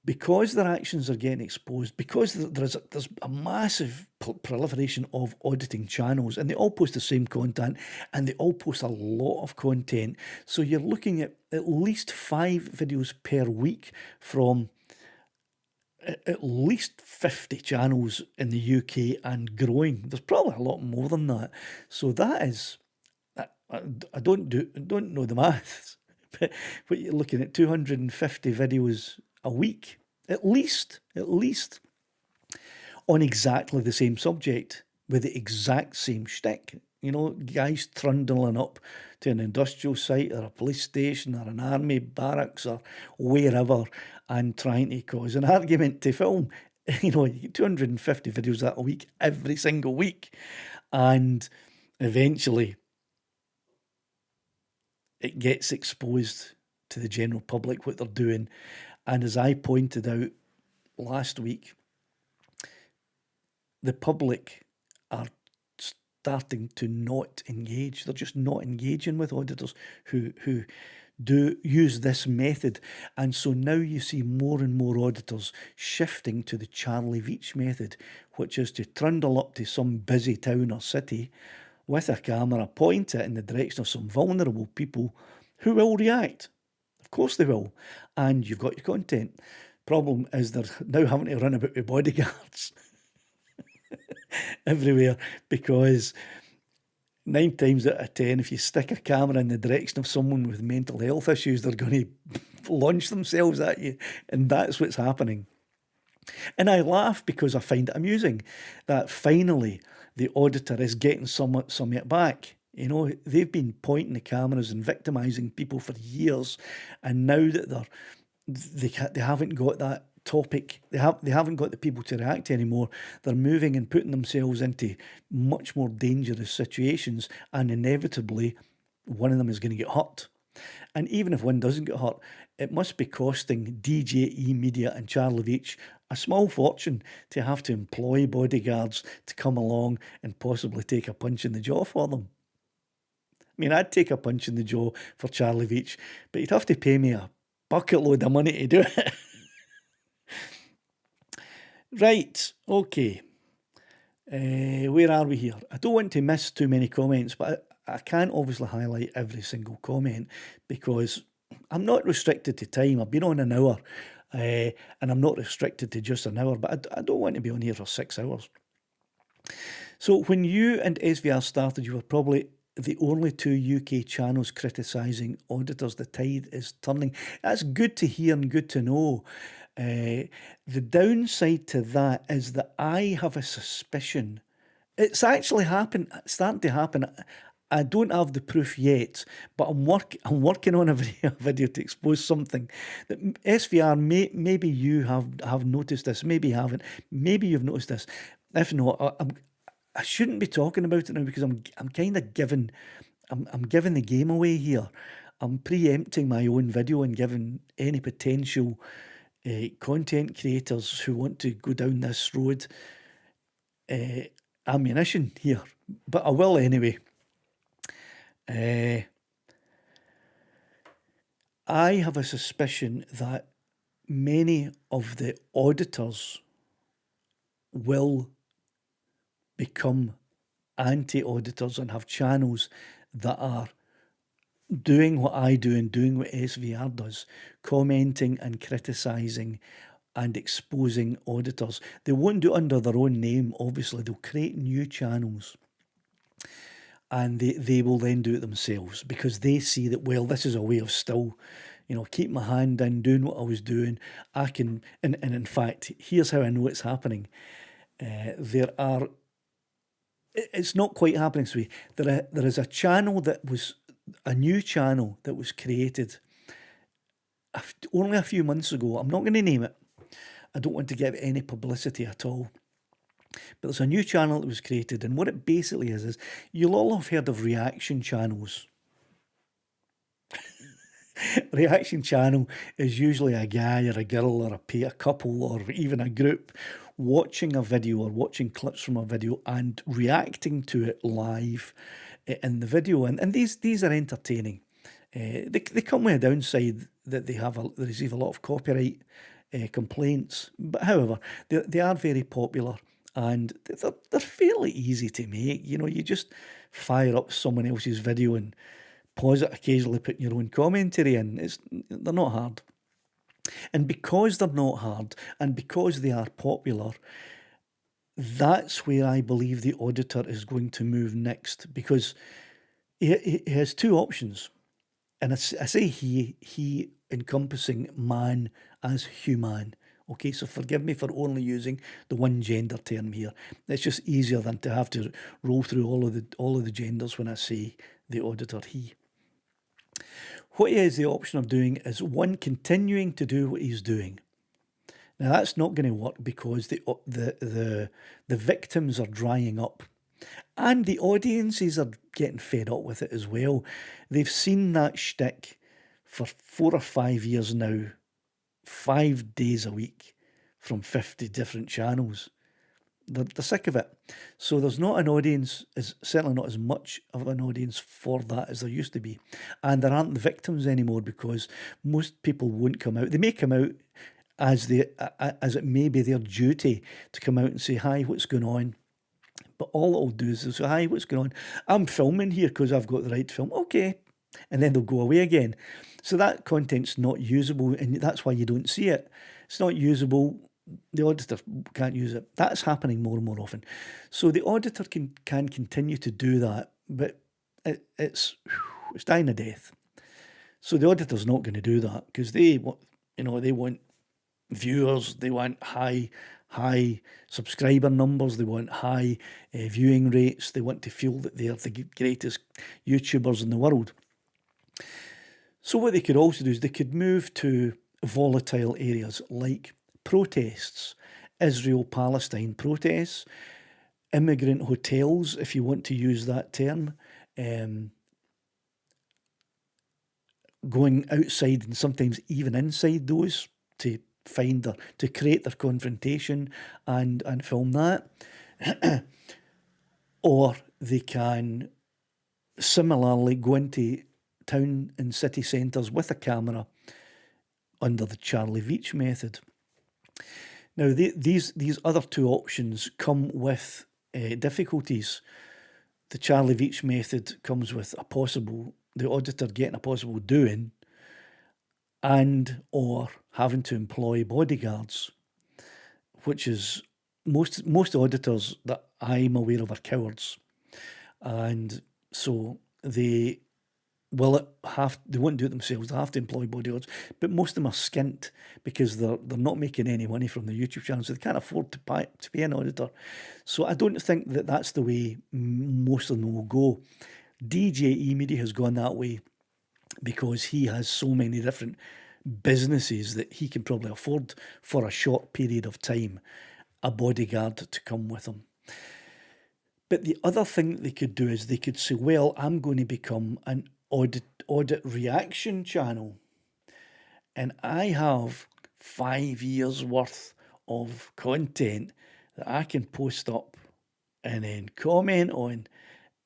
Because their actions are getting exposed, because there's a massive proliferation of auditing channels, and they all post the same content, and they all post a lot of content. So you're looking at least 5 videos per week from at least 50 channels in the UK and growing. There's probably a lot more than that. So that is, I don't know the maths, but you're looking at 250 videos a week, at least, on exactly the same subject with the exact same shtick. You know, guys trundling up to an industrial site or a police station or an army barracks or wherever and trying to cause an argument to film. You know, you get 250 videos that a week, every single week. And eventually it gets exposed to the general public what they're doing. And as I pointed out last week, the public are starting to not engage. They're just not engaging with auditors who do use this method. And so now you see more and more auditors shifting to the Charlie Veitch method, which is to trundle up to some busy town or city with a camera, point it in the direction of some vulnerable people who will react. Of course they will. And you've got your content. Problem is they're now having to run about with bodyguards everywhere, because 9 times out of 10, if you stick a camera in the direction of someone with mental health issues, they're going to launch themselves at you. And that's what's happening. And I laugh because I find it amusing that finally the auditor is getting some of it back. You know, they've been pointing the cameras and victimising people for years, and now that they haven't got that topic, they haven't got the people to react anymore. They're moving and putting themselves into much more dangerous situations, and inevitably one of them is going to get hurt. And even if one doesn't get hurt, it must be costing DJE Media and Charlie Veitch a small fortune to have to employ bodyguards to come along and possibly take a punch in the jaw for them. I mean, I'd take a punch in the jaw for Charlie Veitch, but you'd have to pay me a bucket load of money to do it. Right, okay. Where are we here? I don't want to miss too many comments, but I can't obviously highlight every single comment because I'm not restricted to time. I've been on an hour, and I'm not restricted to just an hour, but I don't want to be on here for 6 hours. So when you and SVR started, you were probably the only 2 UK channels criticising auditors. The tide is turning. That's good to hear and good to know. The downside to that is that I have a suspicion it's actually starting to happen. I don't have the proof yet, but I'm working on a video to expose something that SVR maybe you have noticed this, maybe you haven't, maybe you've noticed this. If not, I shouldn't be talking about it now because I'm kind of giving the game away here. I'm preempting my own video and giving any potential content creators who want to go down this road ammunition here, but I will anyway. I have a suspicion that many of the auditors will become anti-auditors and have channels that are doing what I do and doing what SVR does, commenting and criticising and exposing auditors. They won't do it under their own name, obviously. They'll create new channels and they will then do it themselves because they see that, well, this is a way of still, keep my hand in, doing what I was doing. I can, and in fact, here's how I know it's happening. It's not quite happening this way. There is a new channel that was created only a few months ago. I'm not going to name it. I don't want to give any publicity at all. But there's a new channel that was created, and what it basically is you'll all have heard of reaction channels. Reaction channel is usually a guy or a girl or a couple or even a group watching a video or watching clips from a video and reacting to it live in the video. And these are entertaining. They come with a downside that they receive a lot of copyright complaints. But however, they are very popular and they're fairly easy to make. You know, you just fire up someone else's video and pause it occasionally, put your own commentary in. They're not hard. And because they're not hard and because they are popular, that's where I believe the auditor is going to move next, because he has two options. And I say he encompassing man as human. Okay, so forgive me for only using the one gender term here. It's just easier than to have to roll through all of the genders when I say the auditor he. What he has the option of doing is, one, continuing to do what he's doing. Now that's not going to work because the victims are drying up. And the audiences are getting fed up with it as well. They've seen that shtick for 4 or 5 years now, 5 days a week from 50 different channels. They're sick of it. So there's not an audience, certainly not as much of an audience for that as there used to be. And there aren't the victims anymore because most people won't come out. They may come out as it may be their duty to come out and say, hi, what's going on? But all it'll do is they'll say, hi, what's going on? I'm filming here because I've got the right to film. Okay. And then they'll go away again. So that content's not usable, and that's why you don't see it. It's not usable. The auditor can't use it. That's happening more and more often. So the auditor can continue to do that, but it's dying a death. So the auditor's not going to do that because they want viewers, they want high subscriber numbers, they want high viewing rates, they want to feel that they're the greatest YouTubers in the world. So what they could also do is they could move to volatile areas like protests, Israel-Palestine protests, immigrant hotels, if you want to use that term, going outside and sometimes even inside those to create their confrontation and film that. Or they can similarly go into town and city centres with a camera under the Charlie Veitch method. Now, these other two options come with difficulties. The Charlie Veitch method comes with the auditor getting a possible doing and or having to employ bodyguards, which is most auditors that I'm aware of are cowards. And so they won't do it themselves. They have to employ bodyguards, but most of them are skint because they're not making any money from the YouTube channel, so they can't afford to pay an auditor. So I don't think that that's the way most of them will go. DJE Media has gone that way because he has so many different businesses that he can probably afford for a short period of time a bodyguard to come with him. But the other thing that they could do is they could say, well, I'm going to become an audit reaction channel, and I have 5 years worth of content that I can post up and then comment on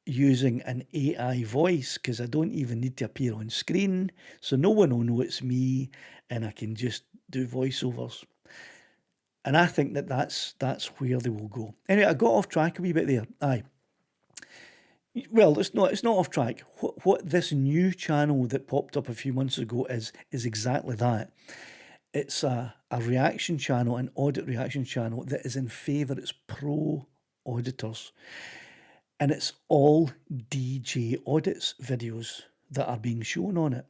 using an AI voice, because I don't even need to appear on screen, so no one will know it's me, and I can just do voiceovers. And I think that's where they will go. Anyway, I got off track a wee bit there. Aye. Well, it's not off track. What this new channel that popped up a few months ago is exactly that. It's a reaction channel, an audit reaction channel that is in favour. It's pro auditors. And it's all DJ Audits videos that are being shown on it.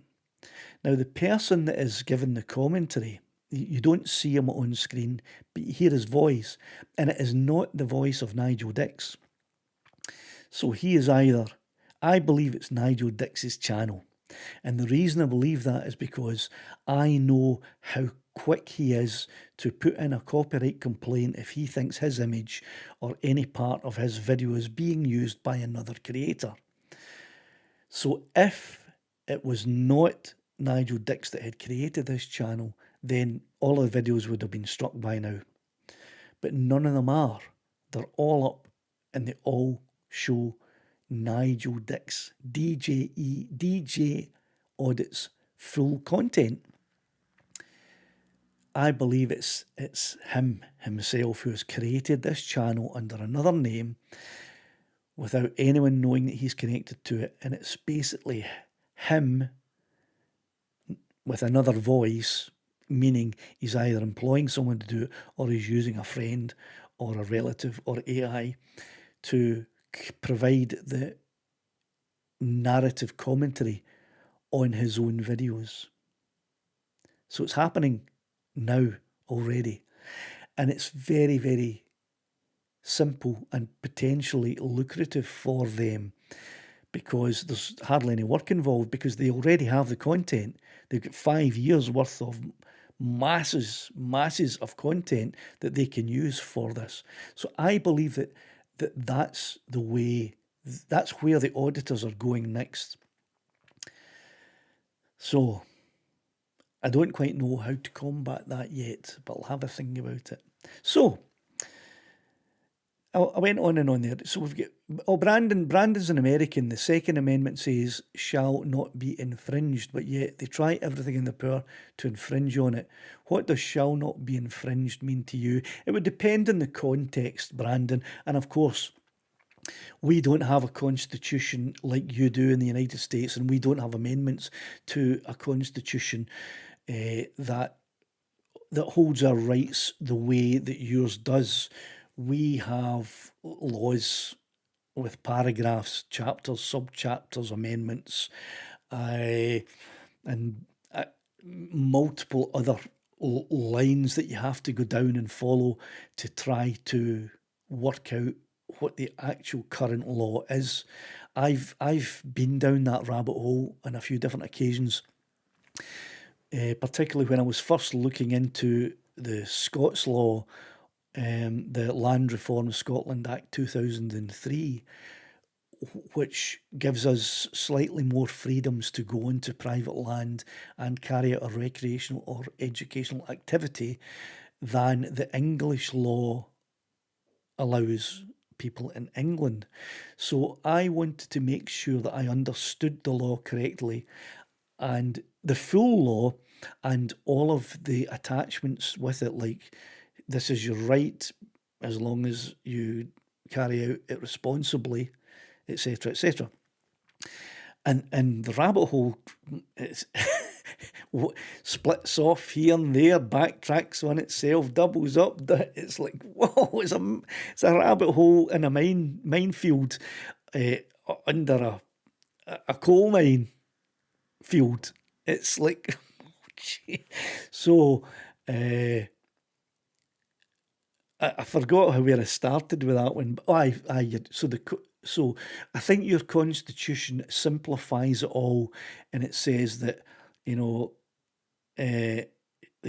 Now, the person that is given the commentary, you don't see him on screen, but you hear his voice, and it is not the voice of Nigel Dix. So he is I believe it's Nigel Dix's channel. And the reason I believe that is because I know how quick he is to put in a copyright complaint if he thinks his image or any part of his video is being used by another creator. So if it was not Nigel Dix that had created this channel, then all of the videos would have been struck by now. but none of them are. They're all up and they all show Nigel Dick's DJ Audit's full content. I believe it's him himself who has created this channel under another name without anyone knowing that he's connected to it, and it's basically him with another voice, meaning he's either employing someone to do it or he's using a friend or a relative or AI to provide the narrative commentary on his own videos. So it's happening now already, and it's very, very simple and potentially lucrative for them because there's hardly any work involved because they already have the content. They've got 5 years worth of masses of content that they can use for this. So I believe that's the way, that's where the auditors are going next. So I don't quite know how to combat that yet, but I'll have a think about it. So I went on and on there. So we've got, Brandon's an American. The Second Amendment says shall not be infringed, but yet they try everything in their power to infringe on it. What does shall not be infringed mean to you? It would depend on the context, Brandon. And of course, we don't have a constitution like you do in the United States, and we don't have amendments to a constitution that holds our rights the way that yours does. We have laws with paragraphs, chapters, sub-chapters, amendments, and multiple other lines that you have to go down and follow to try to work out what the actual current law is. I've been down that rabbit hole on a few different occasions, particularly when I was first looking into the Scots law, the Land Reform Scotland Act 2003, which gives us slightly more freedoms to go into private land and carry out a recreational or educational activity than the English law allows people in England. So I wanted to make sure that I understood the law correctly and the full law and all of the attachments with it, like this is your right as long as you carry out it responsibly, etc., etc. And the rabbit hole is splits off here and there, backtracks on itself, doubles up. It's like, whoa, it's a rabbit hole in a minefield under a coal mine field. It's like, so I forgot where I started with that one. So I think your constitution simplifies it all, and it says that, the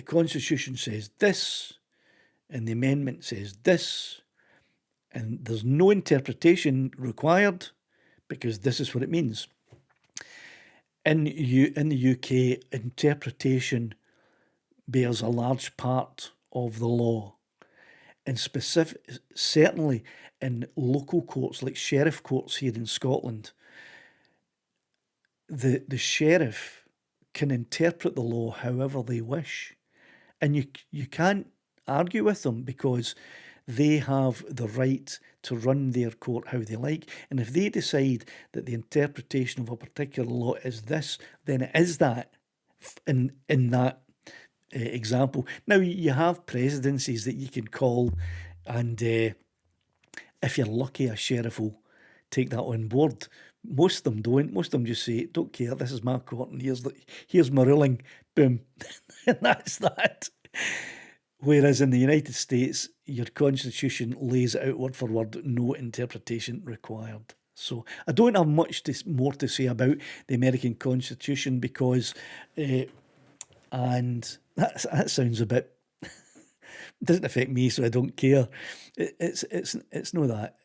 constitution says this, and the amendment says this, and there's no interpretation required because this is what it means. In the UK, interpretation bears a large part of the law. And certainly in local courts like sheriff courts here in Scotland, the sheriff can interpret the law however they wish, and you can't argue with them because they have the right to run their court how they like. And if they decide that the interpretation of a particular law is this, then it is that in that example. Now, you have presidencies that you can call, and if you're lucky, a sheriff will take that on board. Most of them don't. Most of them just say, don't care, this is my court, and here's my ruling, boom, and that's that. Whereas in the United States, your constitution lays it out word for word, no interpretation required. So I don't have much more to say about the American Constitution because, and that sounds a bit, doesn't affect me, so I don't care. It's not that.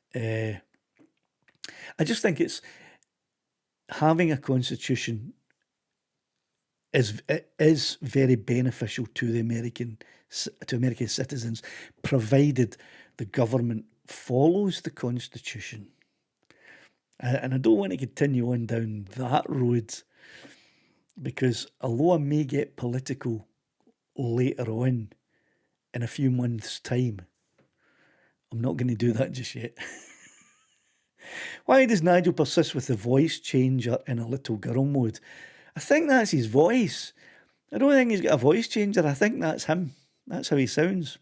I just think it's having a constitution it is very beneficial to the American citizens, provided the government follows the Constitution. And I don't want to continue on down that road, because although I may get political later on in a few months' time, I'm not going to do that just yet. Why does Nigel persist with the voice changer in a little girl mode? I think that's his voice. I don't think he's got a voice changer. I think that's him. That's how he sounds.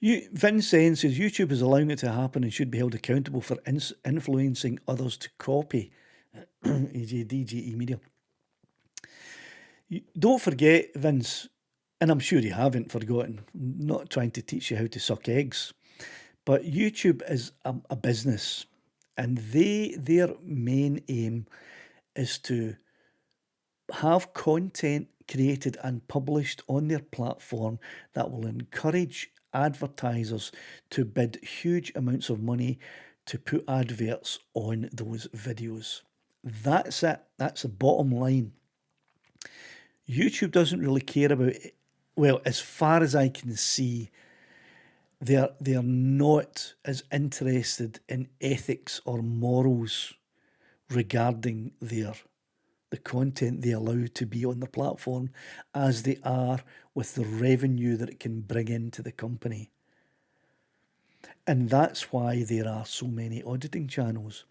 Vince says YouTube is allowing it to happen and should be held accountable for influencing others to copy. DGE Media. Don't forget, Vince, and I'm sure you haven't forgotten, I'm not trying to teach you how to suck eggs, but YouTube is a business, and their main aim is to have content created and published on their platform that will encourage advertisers to bid huge amounts of money to put adverts on those videos. That's it. That's the bottom line. YouTube doesn't really care about it. Well, as far as I can see, they're not as interested in ethics or morals regarding the content they allow to be on the platform as they are with the revenue that it can bring into the company. And that's why there are so many auditing channels.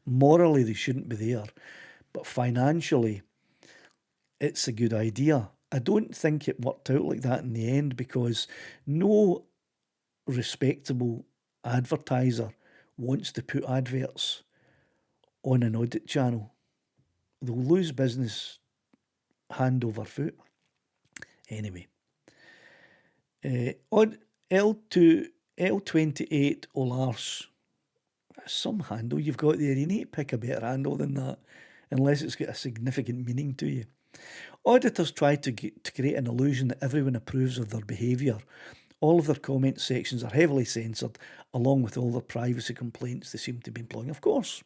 Morally, they shouldn't be there, but financially, it's a good idea. I don't think it worked out like that in the end, because no respectable advertiser wants to put adverts on an audit channel. They'll lose business hand over foot. Anyway, on L28 Olars, some handle you've got there. You need to pick a better handle than that, unless it's got a significant meaning to you. Auditors try to create an illusion that everyone approves of their behaviour. All of their comment sections are heavily censored, along with all their privacy complaints they seem to be employing. Of course.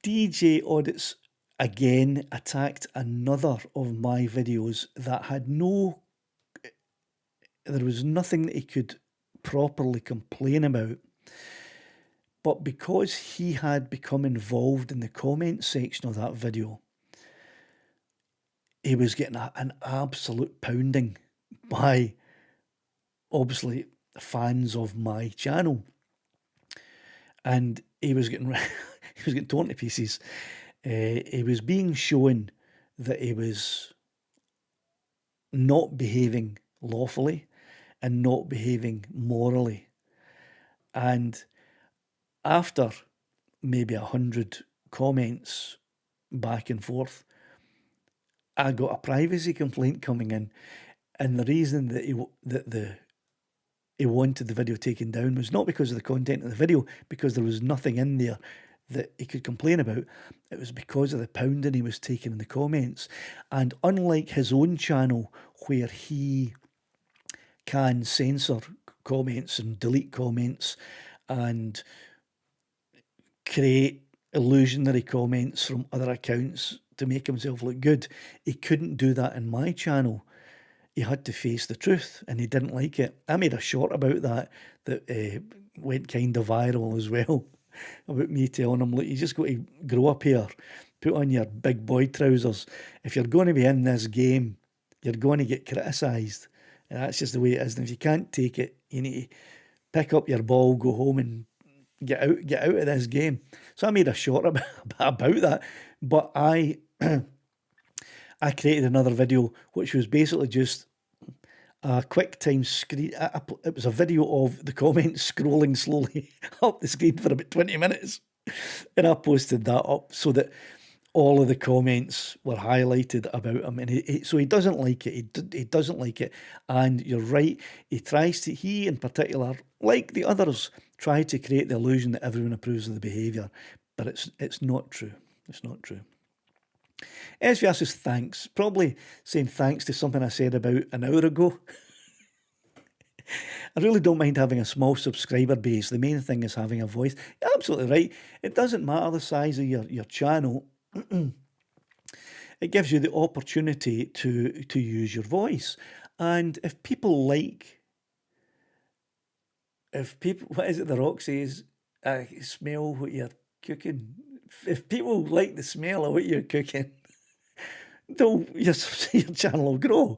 DJ Audits again attacked another of my videos that had there was nothing that he could properly complain about. But because he had become involved in the comment section of that video, he was getting an absolute pounding by, obviously, fans of my channel. And he was getting torn to pieces. He was being shown that he was not behaving lawfully and not behaving morally. And after maybe 100 comments back and forth, I got a privacy complaint coming in, and the reason that he wanted the video taken down was not because of the content of the video, because there was nothing in there that he could complain about. It was because of the pounding he was taking in the comments. And unlike his own channel, where he can censor comments and delete comments and create illusionary comments from other accounts to make himself look good, he couldn't do that in my channel. He had to face the truth, and he didn't like it. I made a short about that went kind of viral as well, about me telling him, look, you just got to grow up here, put on your big boy trousers. If you're going to be in this game, you're going to get criticised, and that's just the way it is. And if you can't take it, you need to pick up your ball, go home, and get out of this game. So I made a short about that, but I created another video which was basically just a quick time screen. It was a video of the comments scrolling slowly up the screen for about 20 minutes. And I posted that up so that all of the comments were highlighted about him. And so he doesn't like it. He doesn't like it. And you're right. He in particular, like the others, try to create the illusion that everyone approves of the behaviour. But it's not true. It's not true. SVR says thanks. Probably saying thanks to something I said about an hour ago. I really don't mind having a small subscriber base. The main thing is having a voice. You're absolutely right. It doesn't matter the size of your channel. It gives you the opportunity to use your voice. And if people, what is it The Rock says? I smell what you're cooking. If people like the smell of what you're cooking, your your channel will grow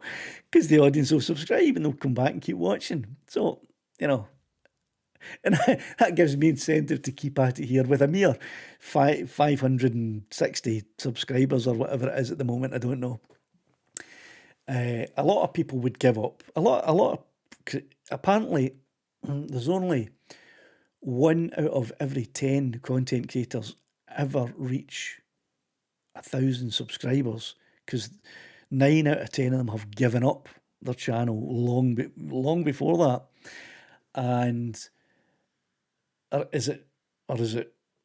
because the audience will subscribe and they'll come back and keep watching. So, you know, and that gives me incentive to keep at it here with a mere 560 subscribers or whatever it is at the moment. I don't know. A lot of people would give up. Apparently, there's only 1 out of every 10 content creators ever reach 1,000 subscribers because 9 out of 10 of them have given up their channel long before that. And or is it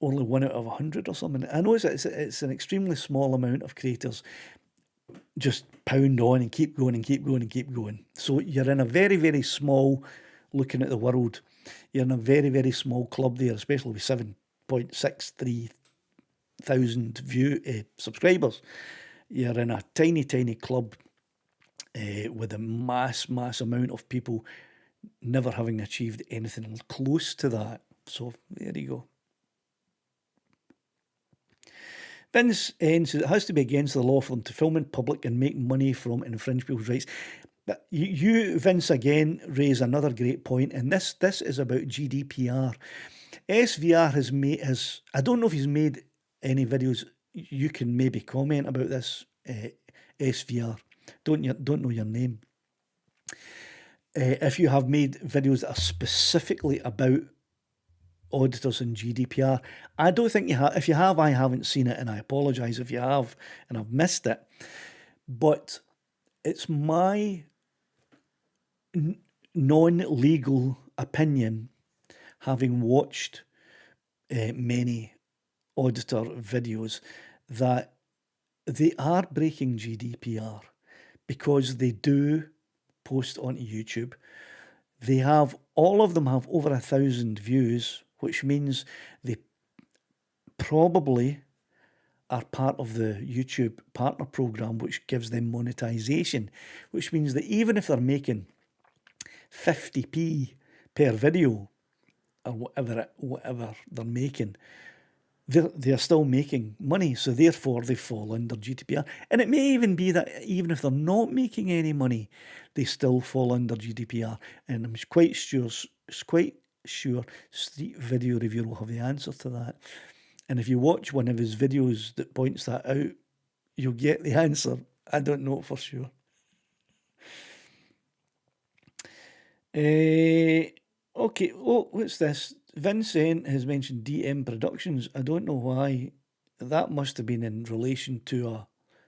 only 1 out of 100 or something? I know it's an extremely small amount of creators just pound on and keep going and keep going and keep going. So you're in a very, very small, looking at the world, you're in a very, very small club there, especially with 7.63 thousand subscribers. You're in a tiny, tiny club with a mass amount of people never having achieved anything close to that. So there you go. Vince says it has to be against the law for them to film in public and make money from infringe people's rights. But you, Vince, again raise another great point, and this is about GDPR. SVR has I don't know if he's made any videos. You can maybe comment about this. SVR, don't know your name. If you have made videos that are specifically about auditors and GDPR, I don't think you have. If you have, I haven't seen it, and I apologise if you have and I've missed it. But it's my non-legal opinion, having watched many auditor videos, that they are breaking GDPR because they do post onto YouTube. All of them have over 1,000 views, which means they probably are part of the YouTube partner program, which gives them monetization, which means that even if they're making 50p per video or whatever they're making, they're still making money. So therefore they fall under GDPR. And it may even be that even if they're not making any money, they still fall under GDPR. And I'm quite sure Street Video Reviewer will have the answer to that. And if you watch one of his videos that points that out, you'll get the answer. I don't know for sure. Okay, what's this? Vincent has mentioned DM Productions. I don't know why. That must have been in relation to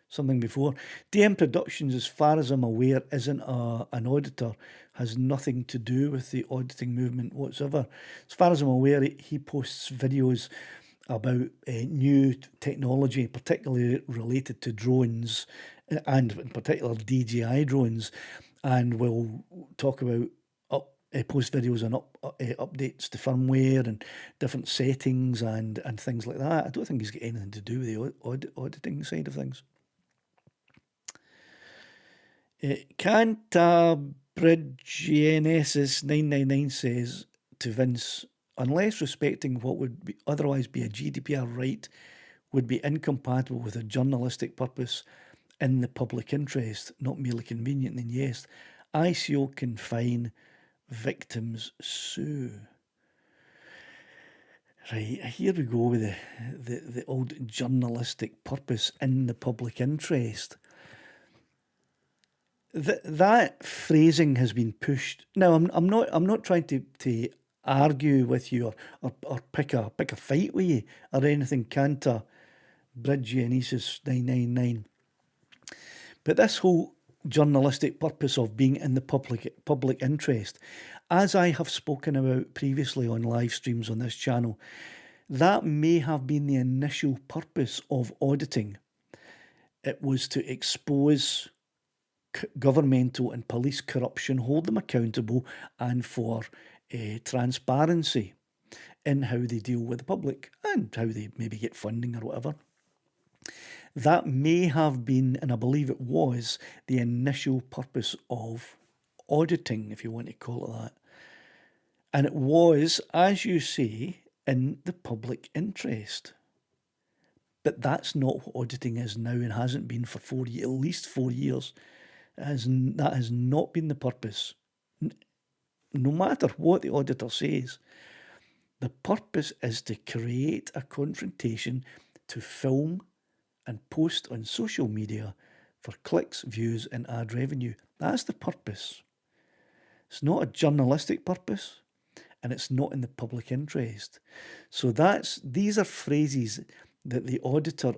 something before. DM Productions, as far as I'm aware, isn't an auditor, has nothing to do with the auditing movement whatsoever. As far as I'm aware, he posts videos about new technology, particularly related to drones, and in particular DJI drones, and we'll talk about post videos on updates to firmware and different settings and things like that. I don't think he's got anything to do with the auditing side of things. Cantabridgenesis 999 says to Vince, unless respecting what would otherwise be a GDPR right would be incompatible with a journalistic purpose in the public interest, not merely convenient, then yes, ICO can fine, victims sue. Right, here we go with the old journalistic purpose in the public interest. That phrasing has been pushed. Now, I'm not trying to argue with you or pick a fight with you or anything. Cantor Bridgenesis 999. But this whole journalistic purpose of being in the public interest, as I have spoken about previously on live streams on this channel, that may have been the initial purpose of auditing. It was to expose governmental and police corruption, hold them accountable, and for transparency in how they deal with the public and how they maybe get funding or whatever. That may have been, and I believe it was, the initial purpose of auditing, if you want to call it that. And it was, as you say, in the public interest. But that's not what auditing is now and hasn't been for at least 4 years. That has not been the purpose. No matter what the auditor says, the purpose is to create a confrontation to film and post on social media for clicks, views, and ad revenue. That's the purpose. It's not a journalistic purpose, and it's not in the public interest. So these are phrases that the auditor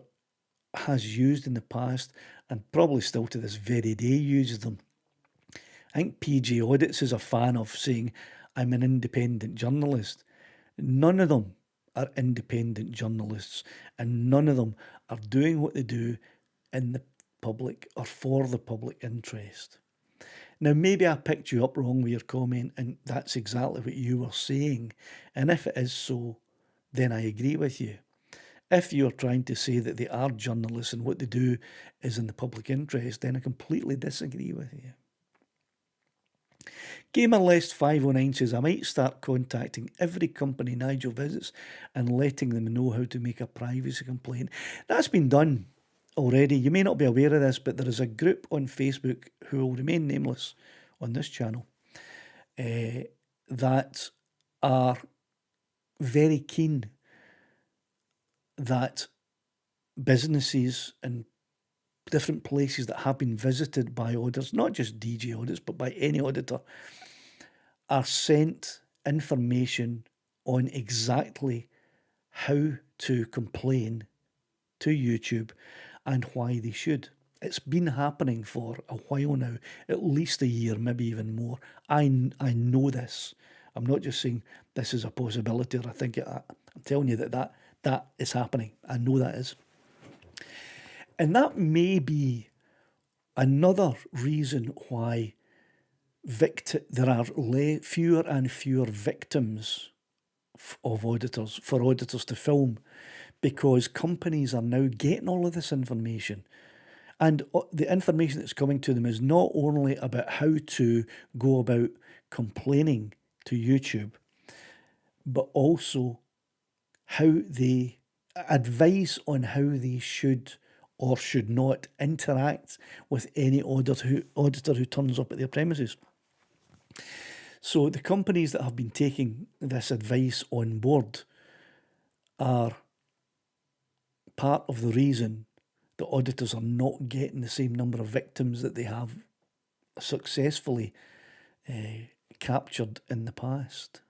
has used in the past and probably still to this very day uses them. I think PJ Audits is a fan of saying, I'm an independent journalist. None of them are independent journalists, and none of them are doing what they do in the public or for the public interest. Now, maybe I picked you up wrong with your comment, and that's exactly what you were saying. And if it is so, then I agree with you. If you're trying to say that they are journalists and what they do is in the public interest, then I completely disagree with you. GamerLest509 says, I might start contacting every company Nigel visits and letting them know how to make a privacy complaint. That's been done already. You may not be aware of this, but there is a group on Facebook who will remain nameless on this channel that are very keen that businesses and different places that have been visited by auditors, not just DJ audits, but by any auditor, are sent information on exactly how to complain to YouTube and why they should. It's been happening for a while now, at least a year, maybe even more. I know this. I'm not just saying this is a possibility or I think it. I'm telling you that is happening. I know that is. And that may be another reason why there are fewer and fewer victims of auditors, for auditors to film, because companies are now getting all of this information. And the information that's coming to them is not only about how to go about complaining to YouTube, but also advice on how they should or should not interact with any auditor who turns up at their premises. So the companies that have been taking this advice on board are part of the reason the auditors are not getting the same number of victims that they have successfully captured in the past.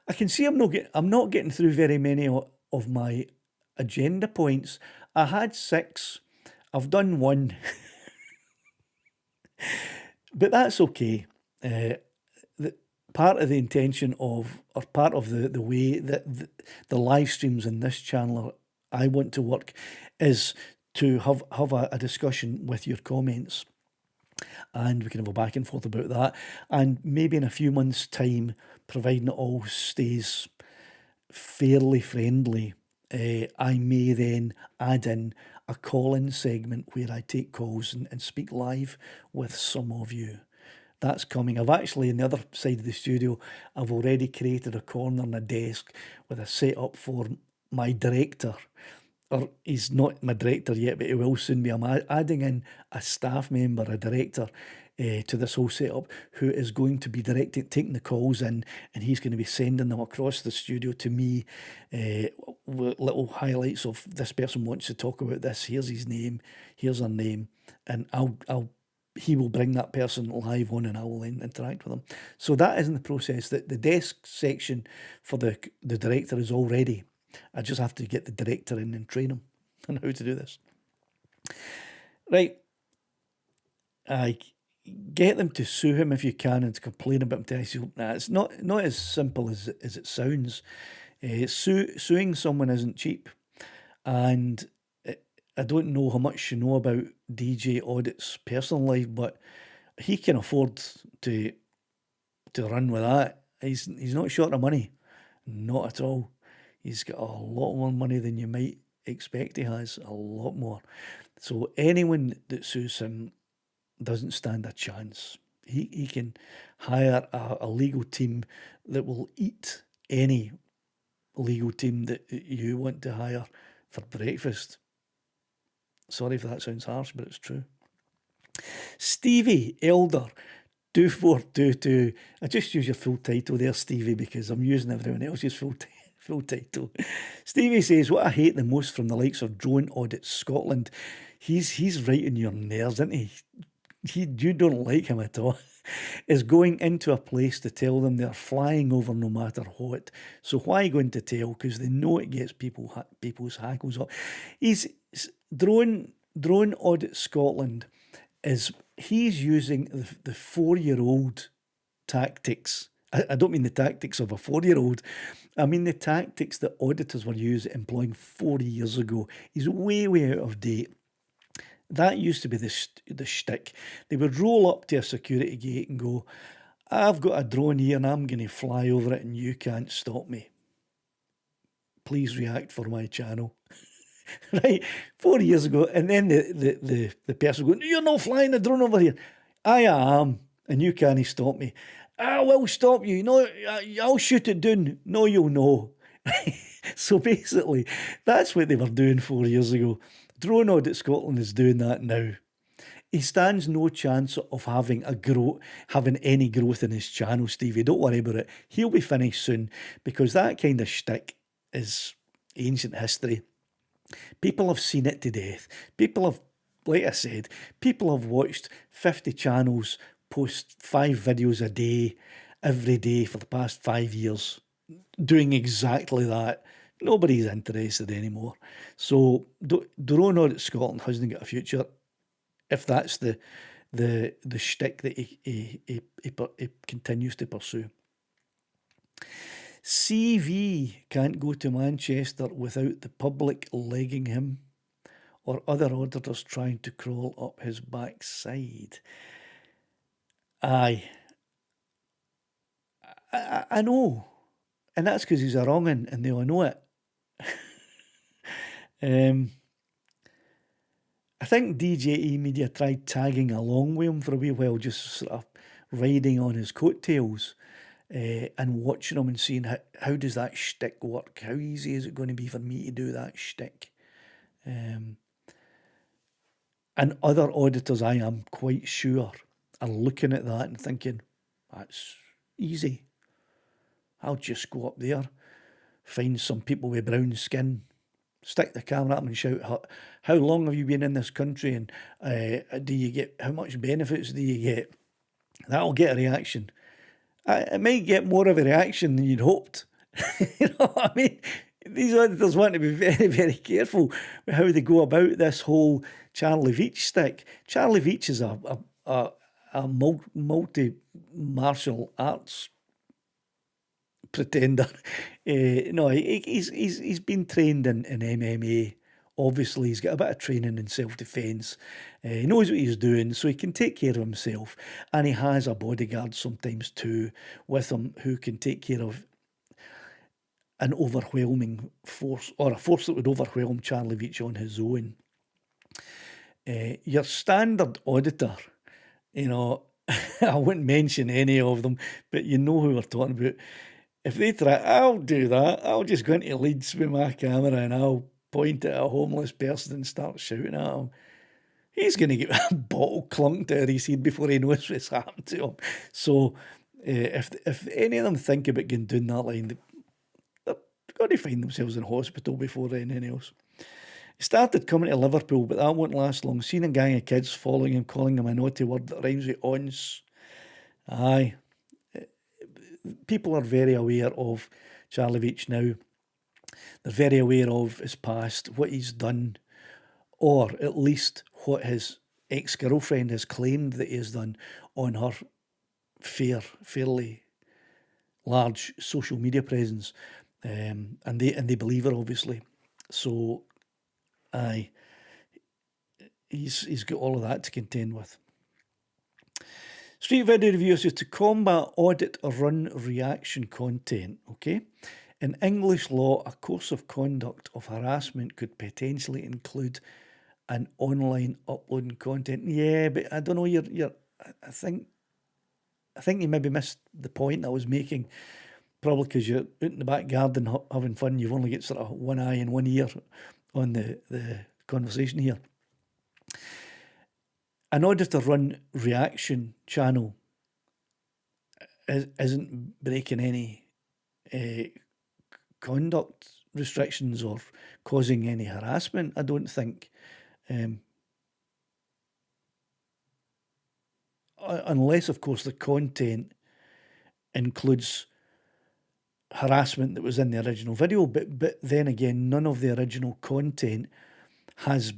I can see I'm not getting through very many of my agenda points. I had 6. I've done 1. But that's okay. Part of the intention of, or part of the way that the live streams in this channel I want to work is to have a discussion with your comments, and we can have a back and forth about that. And maybe in a few months' time, providing it all stays fairly friendly, I may then add in a call-in segment where I take calls and speak live with some of you. That's coming. I've actually, on the other side of the studio, I've already created a corner on a desk with a setup for my director. Or he's not my director yet, but he will soon be. I'm adding in a staff member, a director, to this whole setup, who is going to be taking the calls in, and he's going to be sending them across the studio to me, with little highlights of this person wants to talk about this. Here's his name, here's her name, and he will bring that person live on, and I will then interact with them. So that is in the process. That the desk section for the director is all ready. I just have to get the director in and train him on how to do this. Right. I get them to sue him if you can and to complain about him. It's not as simple as it sounds. Suing someone isn't cheap. And I don't know how much you know about DJ Audit's personal life, but he can afford to run with that. He's not short of money. Not at all. He's got a lot more money than you might expect he has, a lot more. So anyone that sues him doesn't stand a chance. He can hire a legal team that will eat any legal team that you want to hire for breakfast. Sorry if that sounds harsh, but it's true. Stevie Elder 2422. I just use your full title there, Stevie, because I'm using everyone else's full title. Stevie says, what I hate the most from the likes of Drone Audit Scotland, he's right in your nerves, isn't he? You don't like him at all, is going into a place to tell them they're flying over no matter what. So why going to tell? Because they know it gets people's hackles up. He's Drone Audit Scotland he's using the 4-year-old tactics. I don't mean the tactics of a 4-year-old. I mean the tactics that auditors were employing 40 years ago. He's way, way out of date. That used to be the shtick. They would roll up to a security gate and go, I've got a drone here and I'm going to fly over it and you can't stop me. Please react for my channel. Right, 4 years ago, and then the person going, you're not flying a drone over here. I am, and you can't stop me. I will stop you. No, I'll shoot it down. No, you'll know. So basically, that's what they were doing 4 years ago. Drone Audit Scotland is doing that now. He stands no chance of having any growth in his channel, Stevie. Don't worry about it. He'll be finished soon, because that kind of shtick is ancient history. People have seen it to death. People have, like I said, people have watched 50 channels post 5 videos a day, every day for the past 5 years, doing exactly that. Nobody's interested anymore. So Drone Audit Scotland hasn't got a future if that's the shtick that he continues to pursue. CV can't go to Manchester without the public legging him or other auditors trying to crawl up his backside. Aye. I know. And that's because he's a wrong'un and they all know it. I think DJE Media tried tagging along with him for a wee while, just sort of riding on his coattails. And watching him and seeing how does that shtick work? How easy is it going to be for me to do that shtick? And other auditors, I am quite sure, are looking at that and thinking, that's easy. I'll just go up there, find some people with brown skin, stick the camera up and shout, how long have you been in this country, and how much benefits do you get? That'll get a reaction. It might get more of a reaction than you'd hoped. You know what I mean? These auditors want to be very, very careful with how they go about this whole Charlie Veitch stick. Charlie Veitch is a multi-martial arts pretender. No, he's been trained in MMA. Obviously, he's got a bit of training in self-defence. He knows what he's doing, so he can take care of himself. And he has a bodyguard sometimes too with him who can take care of an overwhelming force, or a force that would overwhelm Charlie Veitch on his own. Your standard auditor, I wouldn't mention any of them, but you know who we're talking about. If they try, I'll do that. I'll just go into Leeds with my camera and I'll point at a homeless person and start shouting at him. He's going to get a bottle clunked out of his head before he knows what's happened to him. So if any of them think about going down that line, they're going to find themselves in hospital before anything else. He started coming to Liverpool, but that won't last long. Seen a gang of kids following him, calling him a naughty word that rhymes with ons. Aye. People are very aware of Charlie Veitch now. They're very aware of his past, what he's done, or at least what his ex-girlfriend has claimed that he has done on her fairly large social media presence. And they believe her, obviously. So, aye, he's got all of that to contend with. Street Video Reviewer says, to combat audit run reaction content, okay? In English law, a course of conduct of harassment could potentially include an online uploading content. Yeah, but I don't know. I think you maybe missed the point I was making. Probably because you're out in the back garden having fun. You've only got sort of one eye and one ear on the conversation here. An auditor run reaction channel isn't breaking any conduct restrictions or causing any harassment, I don't think. Unless, of course, the content includes harassment that was in the original video. But then again, none of the original content has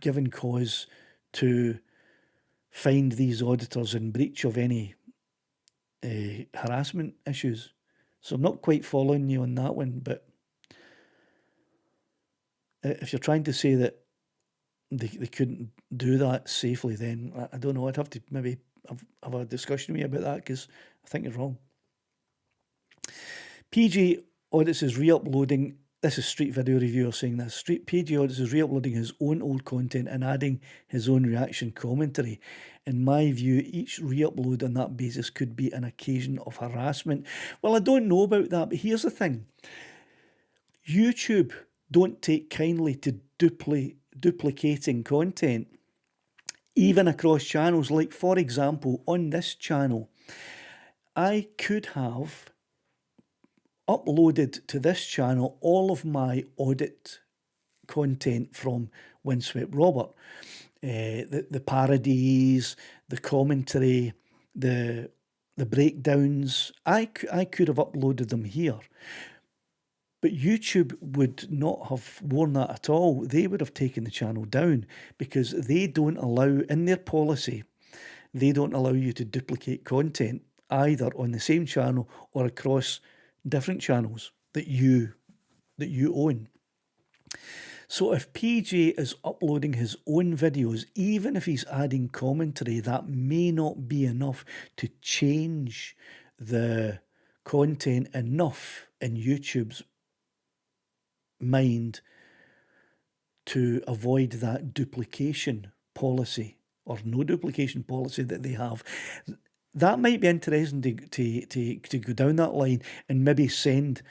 given cause to find these auditors in breach of any harassment issues. So I'm not quite following you on that one, but if you're trying to say that they couldn't do that safely, then I don't know. I'd have to maybe have a discussion with you about that, because I think you're wrong. PG Audits is re-uploading. This is Street Video Reviewer saying this. PG Audits is re-uploading his own old content and adding his own reaction commentary. In my view, each re-upload on that basis could be an occasion of harassment. Well, I don't know about that, but here's the thing. YouTube don't take kindly to duplicating content, even across channels. Like, for example, on this channel, I could have uploaded to this channel all of my audit content from Windswept Robert. The parodies, the commentary, the breakdowns. I could have uploaded them here. But YouTube would not have worn that at all. They would have taken the channel down, because they don't allow, in their policy, they don't allow you to duplicate content either on the same channel or across different channels that you own. So if PJ is uploading his own videos, even if he's adding commentary, that may not be enough to change the content enough in YouTube's mind to avoid that duplication policy, or no duplication policy, that they have. That might be interesting to go down that line and maybe send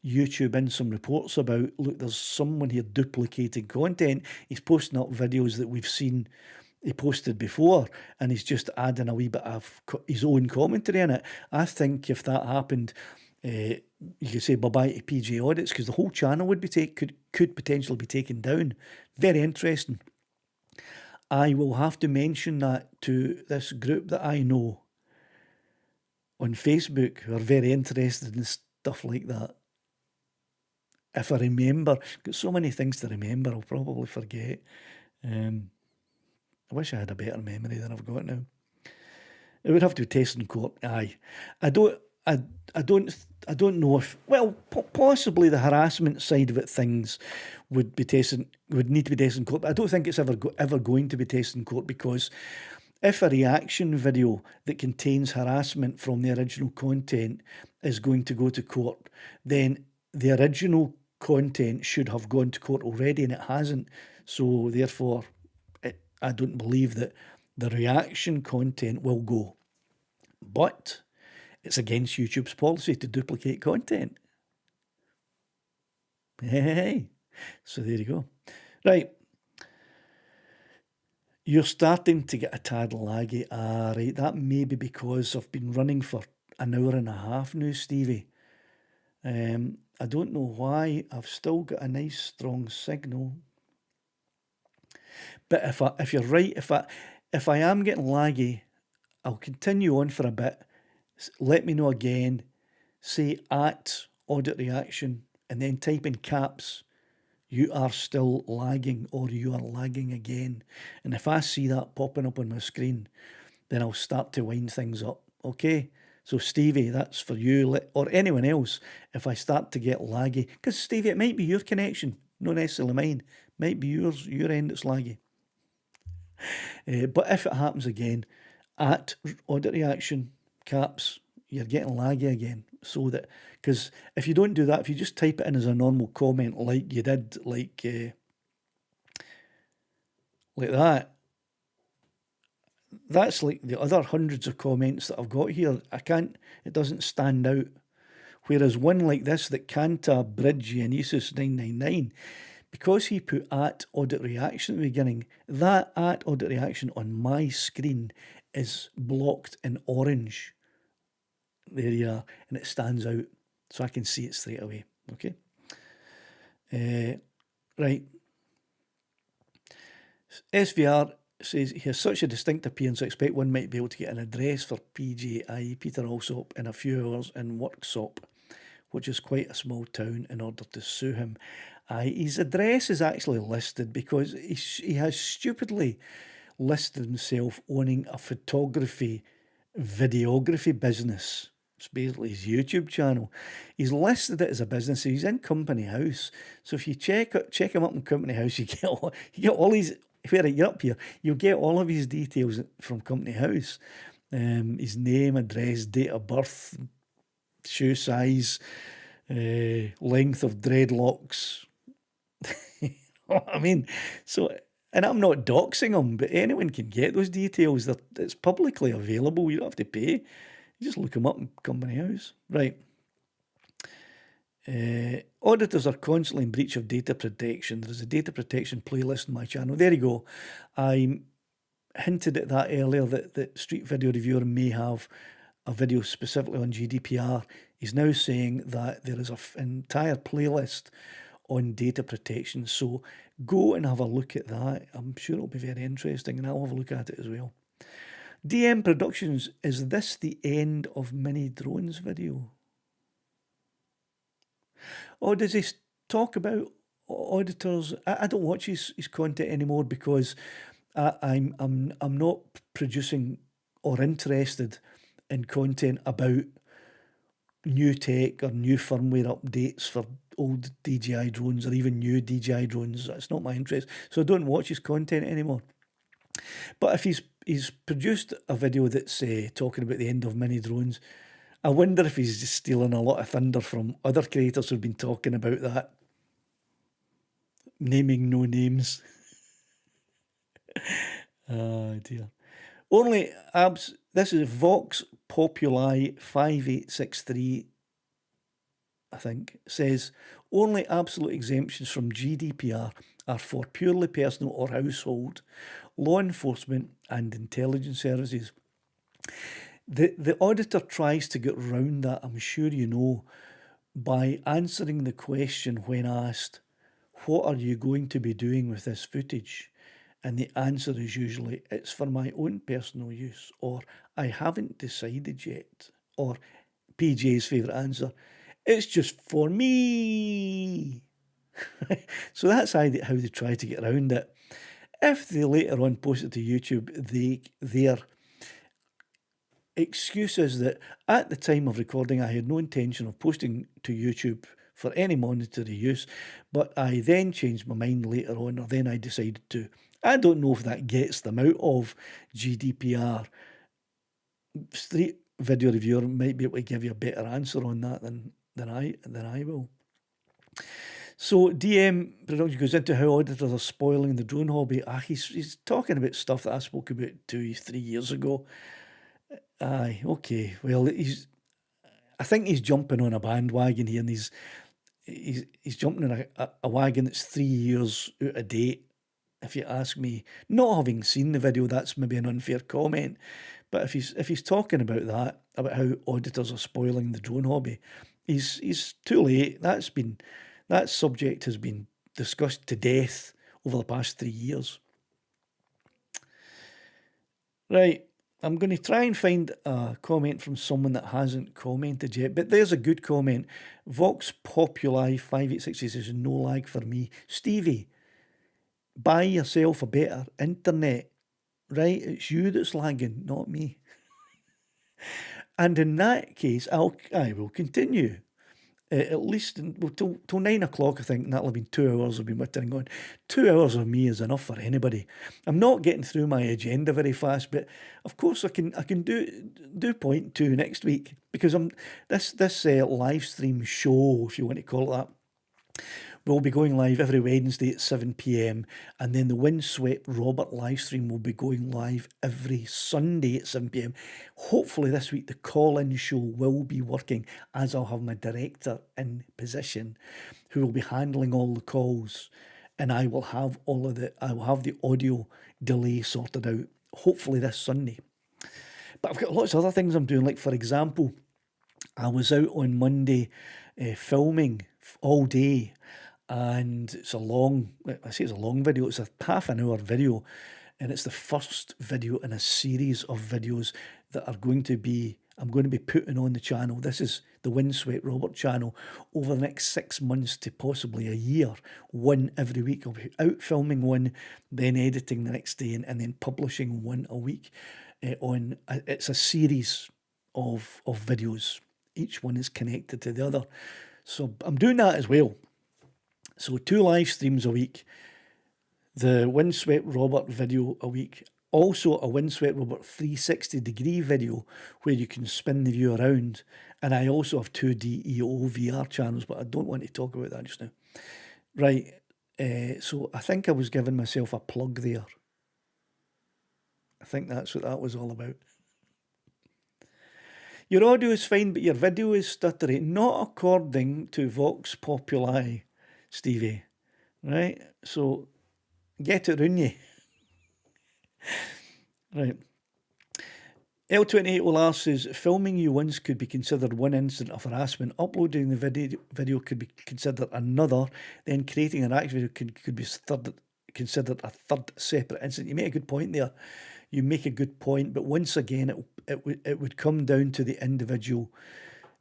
YouTube in some reports about, look, there's someone here duplicating content. He's posting up videos that we've seen he posted before, and he's just adding a wee bit of his own commentary in it. I think if that happened, you could say bye-bye to PG Audits, because the whole channel would be could potentially be taken down. Very interesting. I will have to mention that to this group that I know on Facebook, who are very interested in stuff like that. If I remember, got so many things to remember, I'll probably forget. I wish I had a better memory than I've got now. It would have to be tested in court. Aye, I don't know if, well, possibly the harassment side of it, things would need to be tested in court. But I don't think it's ever going to be tested in court, because if a reaction video that contains harassment from the original content is going to go to court, then the original content should have gone to court already, and it hasn't. So therefore, I don't believe that the reaction content will go. But it's against YouTube's policy to duplicate content. Hey. So there you go. Right. You're starting to get a tad laggy. Right. That may be because I've been running for an hour and a half now, Stevie. I don't know why. I've still got a nice strong signal. But if you're right, if I am getting laggy, I'll continue on for a bit. Let me know again. Say at Audit Reaction, and then type in caps, you are still lagging, or you are lagging again. And if I see that popping up on my screen, then I'll start to wind things up. Okay? So Stevie, that's for you, or anyone else, if I start to get laggy. Because Stevie, it might be your connection, not necessarily mine. Might be your end that's laggy. But if it happens again, at Audit Reaction, caps, you're getting laggy again. so that, because if you don't do that, if you just type it in as a normal comment like you did, like that, that's like the other hundreds of comments that I've got here. It doesn't stand out. Whereas one like this that Kanta Bridge Dionysus 999, because he put at audit reaction at the beginning, that at audit reaction on my screen is blocked in orange. There you are, and it stands out, so I can see it straight away. Okay. Right. SVR says he has such a distinct appearance, I expect one might be able to get an address for PJ, Peter Alsop, in a few hours in Worksop, which is quite a small town, in order to sue him. His address is actually listed because he has stupidly listed himself owning a photography, videography business. It's basically his YouTube channel. He's listed it as a business. He's in Company House. So if you check him up in Company House, you get all his, where you're up here, you'll get all of his details from Company House. His name, address, date of birth, shoe size, length of dreadlocks. You know what I mean? So, and I'm not doxing him, but anyone can get those details. It's publicly available. You don't have to pay. You just look him up in Company House. Right. Auditors are constantly in breach of data protection. There's a data protection playlist on my channel. There you go. I hinted at that earlier, that Street Video Reviewer may have a video specifically on GDPR. He's now saying that there is an entire playlist on data protection. So go and have a look at that. I'm sure it'll be very interesting, and I'll have a look at it as well. DM Productions, is this the end of Mini Drones video? Or does he talk about auditors? I don't watch his content anymore because I'm not producing or interested in content about new tech or new firmware updates for old DJI drones or even new DJI drones. That's not my interest. So I don't watch his content anymore. But if he's produced a video that's talking about the end of mini drones, I wonder if he's just stealing a lot of thunder from other creators who've been talking about that. Naming no names. Oh dear. Only abs. This is Vox Populi 5863. I think says only absolute exemptions from GDPR are for purely personal or household, law enforcement, and intelligence services. The auditor tries to get round that, I'm sure you know, by answering the question when asked, what are you going to be doing with this footage? And the answer is usually, it's for my own personal use, or I haven't decided yet, or PJ's favourite answer, it's just for me. So that's how they try to get around it. If they later on post it to YouTube, their excuse is that at the time of recording, I had no intention of posting to YouTube for any monetary use, but I then changed my mind later on, or then I decided to. I don't know if that gets them out of GDPR. Street Video Reviewer might be able to give you a better answer on that than I will. So DM Production goes into how auditors are spoiling the drone hobby. He's talking about stuff that I spoke about 2-3 years ago. Aye, okay. Well, I think he's jumping on a bandwagon here, and he's jumping on a wagon that's 3 years out of date. If you ask me, not having seen the video, that's maybe an unfair comment. But if he's talking about that, about how auditors are spoiling the drone hobby, he's too late. That subject has been discussed to death over the past 3 years. Right, I'm going to try and find a comment from someone that hasn't commented yet, but there's a good comment. Vox Populi 5860 says, no lag for me. Stevie, buy yourself a better internet, right? It's you that's lagging, not me. And in that case, I will continue. At least well, till 9 o'clock, I think, and that'll have been 2 hours I've been wittering on. 2 hours of me is enough for anybody. I'm not getting through my agenda very fast, but of course I can do point two next week, because I'm this live stream show, if you want to call it that. We'll be going live every Wednesday at 7 p.m. and then the Windswept Robert live stream will be going live every Sunday at 7 p.m. Hopefully this week the call-in show will be working, as I'll have my director in position who will be handling all the calls, and I will have the audio delay sorted out, hopefully this Sunday. But I've got lots of other things I'm doing, like for example, I was out on Monday filming all day, and it's a long video, it's a half an hour video, and it's the first video in a series of videos that I'm going to be putting on the channel. This is the Windswept Robert channel over the next 6 months to possibly a year, one every week. I'll be out filming one, then editing the next day, and then publishing one a week. It's a series of videos. Each one is connected to the other. So I'm doing that as well. So 2 live streams a week, the Windswept Robert video a week, also a Windswept Robert 360-degree video where you can spin the view around, and I also have 2 DEO VR channels, but I don't want to talk about that just now. Right, so I think I was giving myself a plug there. I think that's what that was all about. Your audio is fine, but your video is stuttery. Not according to Vox Populi, Stevie. Right? So, get it in you. Right. L28 Olar says, filming you once could be considered one incident of harassment. Uploading the video could be considered another. Then creating an actual video could be considered a third separate incident. You make a good point there. You make a good point, but once again, it would come down to the individual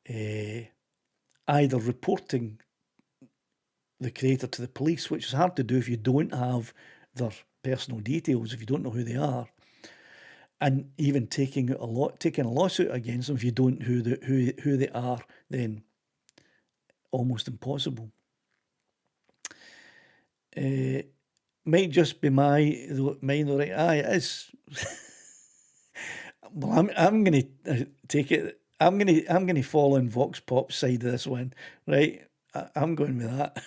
either reporting the creator to the police, which is hard to do if you don't have their personal details, if you don't know who they are, and even taking a lawsuit against them if you don't know who they are, then almost impossible. Might just be mine, right? Aye, it is. Well, I'm going to take it. I'm going to fall on Vox Pop's side of this one, right? I'm going with that.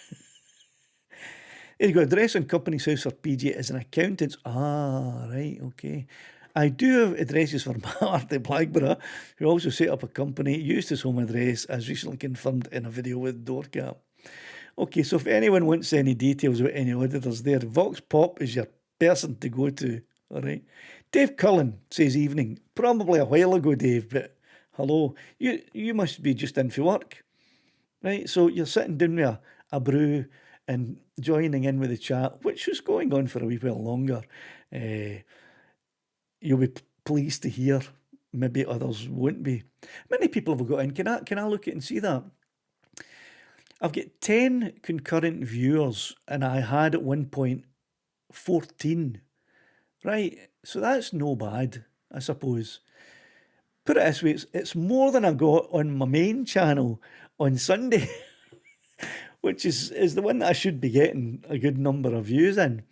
Here you go. Address on Company's House for PJ as an accountant. Ah, right, okay. I do have addresses for Marty Blackburrow, who also set up a company, used his home address, as recently confirmed in a video with Doorcap. Okay, so if anyone wants any details about any auditors there, Vox Pop is your person to go to, all right? Dave Cullen says evening. Probably a while ago, Dave, but hello. You must be just in for work, right? So you're sitting down with a brew and joining in with the chat, which was going on for a wee while longer. You'll be pleased to hear. Maybe others won't be. Many people have got in. Can I look at and see that? I've got 10 concurrent viewers, and I had at one point 14. Right, so that's no bad, I suppose. Put it this way, it's more than I got on my main channel on Sunday, which is the one that I should be getting a good number of views in.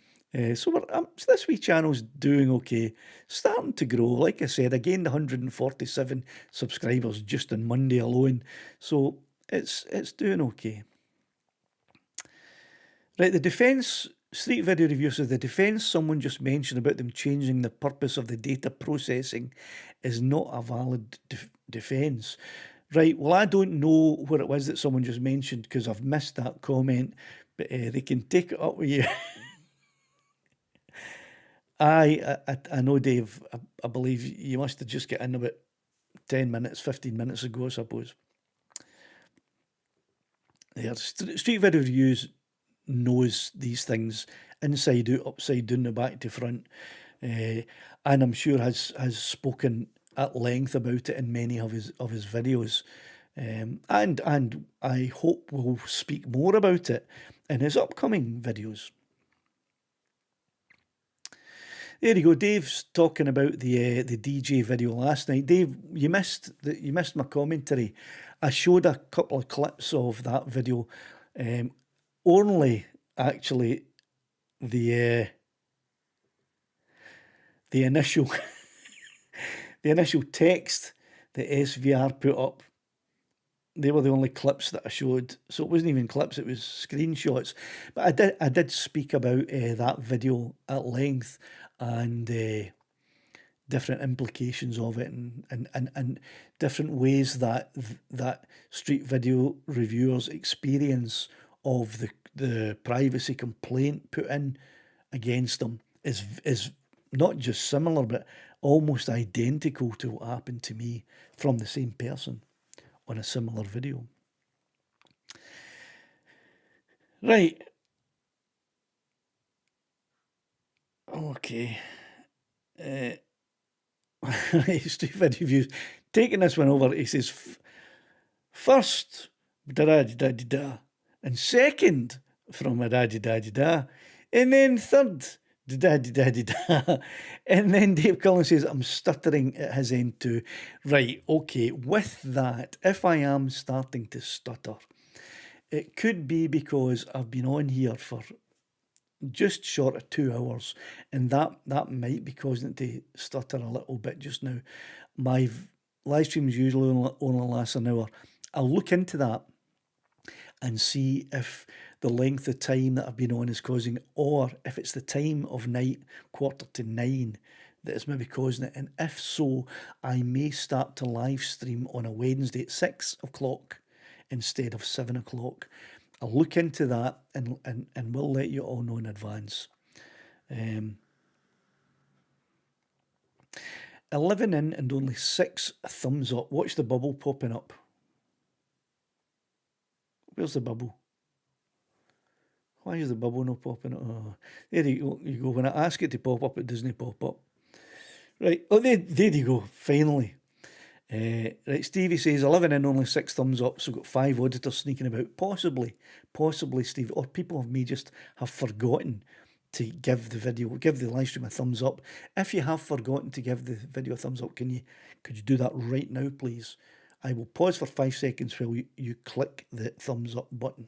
So this wee channel's doing okay, starting to grow. Like I said, I gained 147 subscribers just on Monday alone, so it's doing okay. Right, the defence Street Video Review says the defence someone just mentioned about them changing the purpose of the data processing is not a valid defence. Right, well, I don't know what it was that someone just mentioned because I've missed that comment, but they can take it up with you. I know, Dave, I believe you must have just got in about 10 minutes, 15 minutes ago, I suppose. Yeah, Street Video Reviews knows these things inside out, upside down, the back to front, and I'm sure has spoken at length about it in many of his videos, and I hope we'll speak more about it in his upcoming videos. There you go. Dave's talking about the DJ video last night. Dave, you missed my commentary. I showed a couple of clips of that video, only actually the the initial the initial text that SVR put up. They were the only clips that I showed, so it wasn't even clips; it was screenshots. But I did speak about that video at length and different implications of it, and different ways that that street video reviewers' experience of the privacy complaint put in against them is not just similar but almost identical to what happened to me from the same person on a similar video. Right. Okay. Right, street video views. Taking this one over, he says, first, da da da da da, and second, from a da da da da, and then third, da da da da da, and then Dave Cullen says, I'm stuttering at his end too. Right, okay, with that, if I am starting to stutter, it could be because I've been on here for just short of 2 hours, and that might be causing it to stutter a little bit just now. My live streams usually only last an hour. I'll look into that and see if the length of time that I've been on is causing it, or if it's the time of night, 8:45, that is maybe causing it. And if so, I may start to live stream on a Wednesday at 6 o'clock instead of 7 o'clock. I'll look into that and we'll let you all know in advance. 11 in and only 6 thumbs up. Watch the bubble popping up. Where's the bubble? Why is the bubble not popping up? Oh, there you go. When I ask it to pop up, it doesn't pop up. Right. Oh, there you go. Finally. Right, Stevie says 11 in, only 6 thumbs up, so we've got 5 auditors sneaking about. Possibly, Steve, or people may just have forgotten to give the live stream a thumbs up. If you have forgotten to give the video a thumbs up, could you do that right now, please? I will pause for 5 seconds while you click the thumbs up button.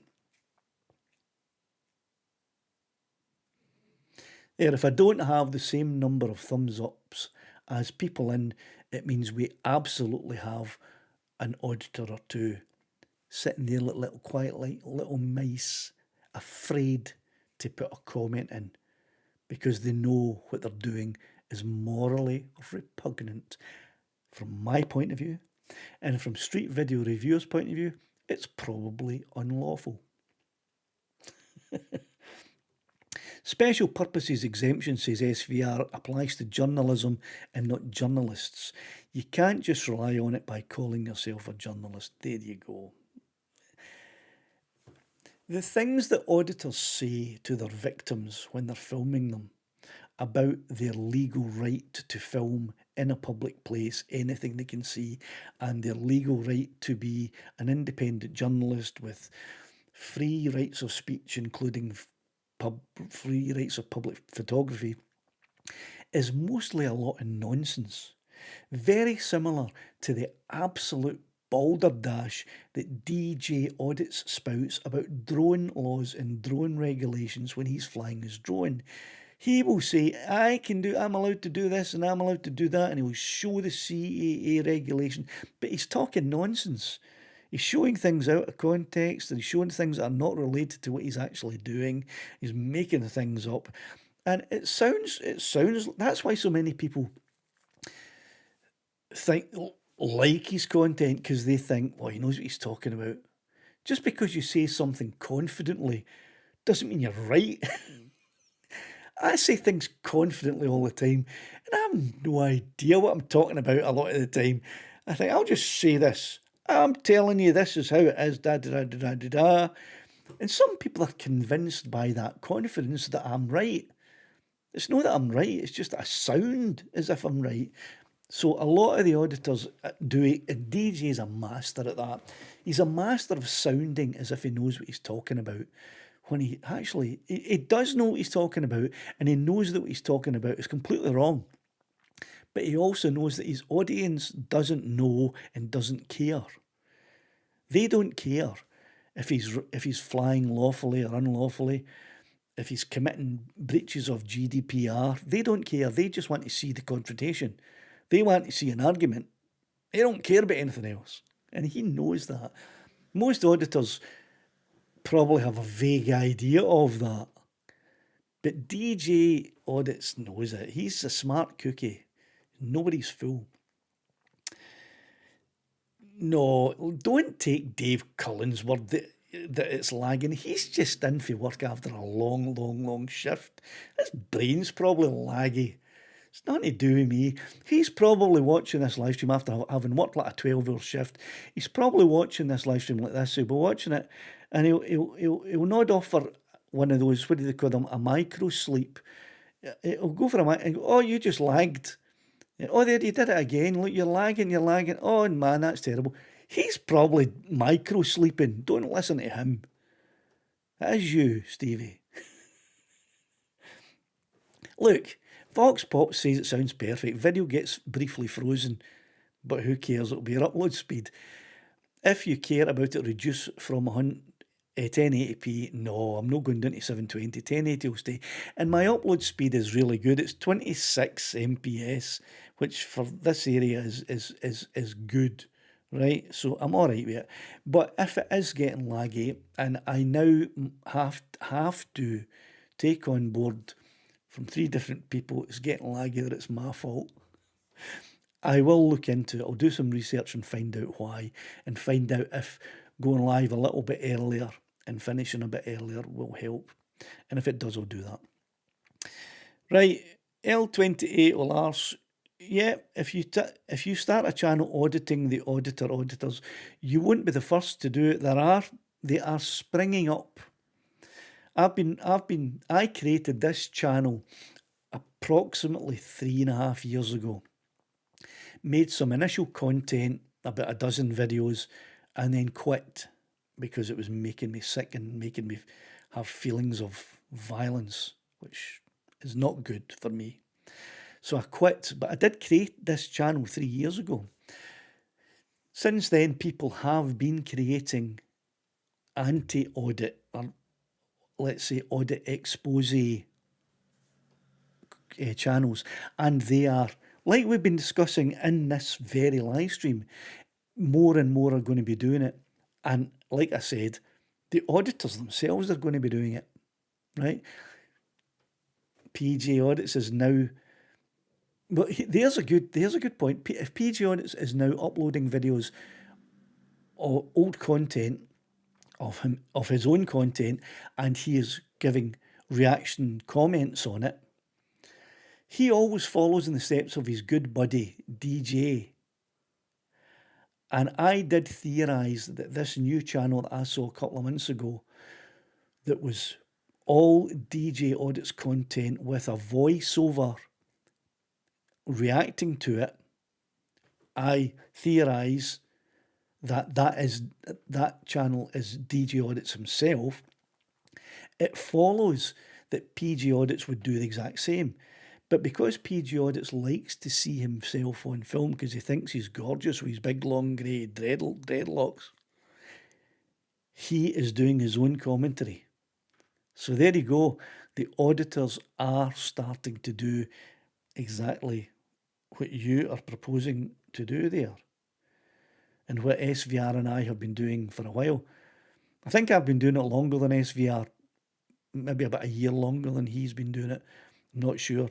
There, if I don't have the same number of thumbs ups as people in, it means we absolutely have an auditor or two sitting there like little quiet, like little mice, afraid to put a comment in because they know what they're doing is morally repugnant from my point of view, and from street video reviewers' point of view, it's probably unlawful. Special purposes exemption, says SVR, applies to journalism and not journalists. You can't just rely on it by calling yourself a journalist. There you go. The things that auditors say to their victims when they're filming them about their legal right to film in a public place, anything they can see, and their legal right to be an independent journalist with free rights of speech, including free rights of public photography, is mostly a lot of nonsense. Very similar to the absolute balderdash that DJ Audit's spouts about drone laws and drone regulations when he's flying his drone. He will say, I'm allowed to do this and I'm allowed to do that, and he will show the CAA regulation, but he's talking nonsense. He's showing things out of context, and he's showing things that are not related to what he's actually doing. He's making things up. And it sounds, that's why so many people like his content, because they think, well, he knows what he's talking about. Just because you say something confidently doesn't mean you're right. I say things confidently all the time, and I have no idea what I'm talking about a lot of the time. I think, I'll just say this. I'm telling you, this is how it is, da da da da da da. And some people are convinced by that confidence that I'm right. It's not that I'm right, it's just that I sound as if I'm right. So a lot of the auditors do it, and DJ is a master at that. He's a master of sounding as if he knows what he's talking about, when he actually, he does know what he's talking about, and he knows that what he's talking about is completely wrong. But he also knows that his audience doesn't know and doesn't care. They don't care if he's flying lawfully or unlawfully, if he's committing breaches of GDPR. They don't care. They just want to see the confrontation. They want to see an argument. They don't care about anything else. And he knows that. Most auditors probably have a vague idea of that. But DJ Audits knows it. He's a smart cookie. Nobody's fool. No, don't take Dave Cullen's word that it's lagging. He's just in for work after a long shift. His brain's probably laggy. It's nothing to do with me. He's probably watching this live stream after having worked like a 12-hour shift. He's probably watching this live stream like this. He'll be watching it and he'll nod off for one of those, what do they call them, a micro sleep. He'll go for a mic and go, oh, you just lagged. Oh, there, you did it again. Look, you're lagging. Oh, man, that's terrible. He's probably micro sleeping. Don't listen to him. That is you, Stevie. Look, Vox Pop says it sounds perfect. Video gets briefly frozen, but who cares? It'll be your upload speed. If you care about it, reduce from 1080p. No, I'm not going down to 720. 1080 will stay. And my upload speed is really good. It's 26 MPS, which for this area is good, right? So I'm all right with it. But if it is getting laggy, and I now have to take on board from 3 different people, it's getting laggy, that it's my fault. I will look into it. I'll do some research and find out why, and find out if going live a little bit earlier and finishing a bit earlier will help. And if it does, I'll do that. Right, L28 will ask, yeah, if you start a channel auditing the auditors, you won't be the first to do it. They are springing up. I created this channel approximately 3.5 years ago. Made some initial content, about a dozen videos, and then quit because it was making me sick and making me have feelings of violence, which is not good for me. So I quit, but I did create this channel 3 years ago. Since then, people have been creating anti-audit, or let's say audit expose channels, and they are, like we've been discussing in this very live stream, more and more are going to be doing it. And like I said, the auditors themselves are going to be doing it, right? PG Audits is now, but there's a good point. If PG Audits is now uploading videos or old content of his own content, and he is giving reaction comments on it, he always follows in the steps of his good buddy DJ. And I did theorise that this new channel that I saw a couple of months ago, that was all DJ Audits content with a voiceover reacting to it, I theorise that channel is DJ Audits himself. It follows that PG Audits would do the exact same. But because PG Audits likes to see himself on film because he thinks he's gorgeous with his big long grey dreadlocks, he is doing his own commentary. So there you go. The auditors are starting to do exactly what you are proposing to do there, and what SVR and I have been doing for a while. I think I've been doing it longer than SVR, maybe about a year longer than he's been doing it. I'm not sure,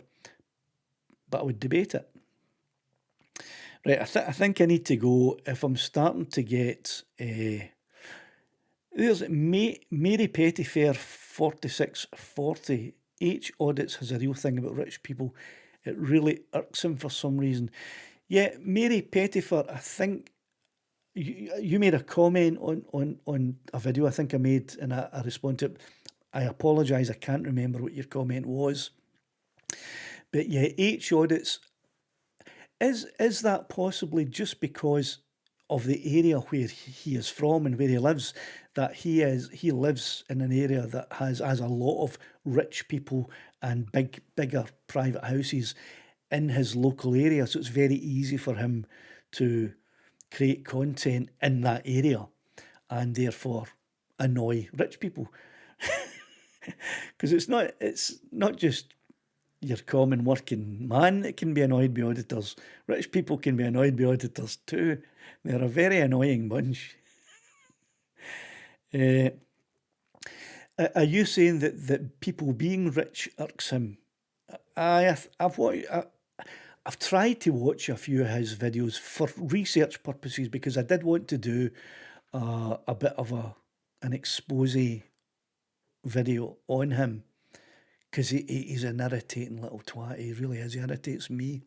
but I would debate it. Right, I think I need to go. If I'm starting to get... there's Mary Pettyfair 4640. H Audits has a real thing about rich people. It really irks him for some reason. Yeah, Mary Pettyfair, I think you made a comment on a video I think I made, and I responded to it. I apologise, I can't remember what your comment was. But yeah, H Audits, is that possibly just because of the area where he is from and where he lives, that he lives in an area that has a lot of rich people and bigger private houses in his local area, so it's very easy for him to create content in that area. and therefore annoy rich people. Because it's not just your common working man that can be annoyed by auditors. Rich people can be annoyed by auditors too. They're a very annoying bunch. Uh, are you saying that people being rich irks him? I've tried to watch a few of his videos for research purposes because I did want to do a bit of an expose video on him because he's an irritating little twat. He really is. He irritates me.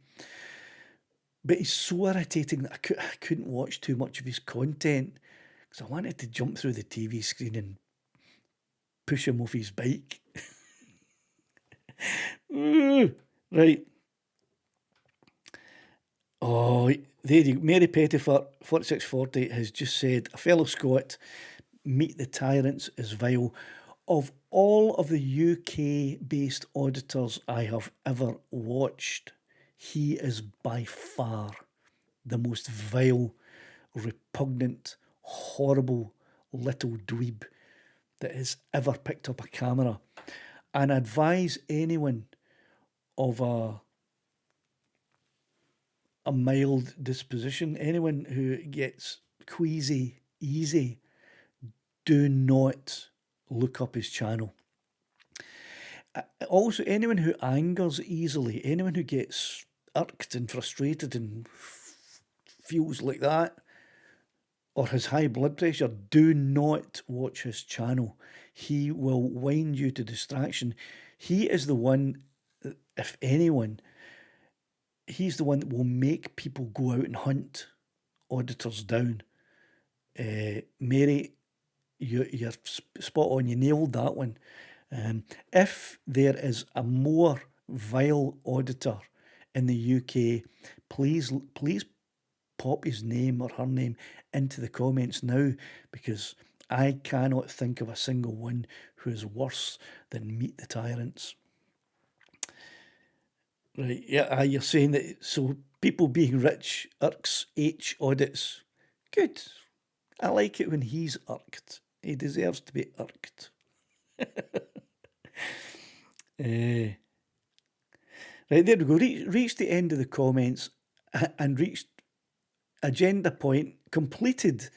But he's so irritating that I couldn't watch too much of his content because I wanted to jump through the TV screen and push him off his bike. Right. Oh, there you go. Mary Pettiford, 4640, has just said, a fellow Scot, Meet the Tyrants is vile. Of all of the UK-based auditors I have ever watched, he is by far the most vile, repugnant, horrible little dweeb that has ever picked up a camera. And I advise anyone of a mild disposition, anyone who gets queasy easy, do not look up his channel. Also, anyone who angers easily, anyone who gets irked and frustrated and feels like that, or has high blood pressure, do not watch his channel. He will wind you to distraction. He is the one, if anyone, he's the one that will make people go out and hunt auditors down. Mary, you're spot on. You nailed that one. If there is a more vile auditor in the UK, please pop his name or her name into the comments now, because I cannot think of a single one who is worse than Meet the Tyrants. Right, yeah, you're saying that, so people being rich irks H audits. Good. I like it when he's irked. He deserves to be irked. Right, there we go. Reached the end of the comments and reached completed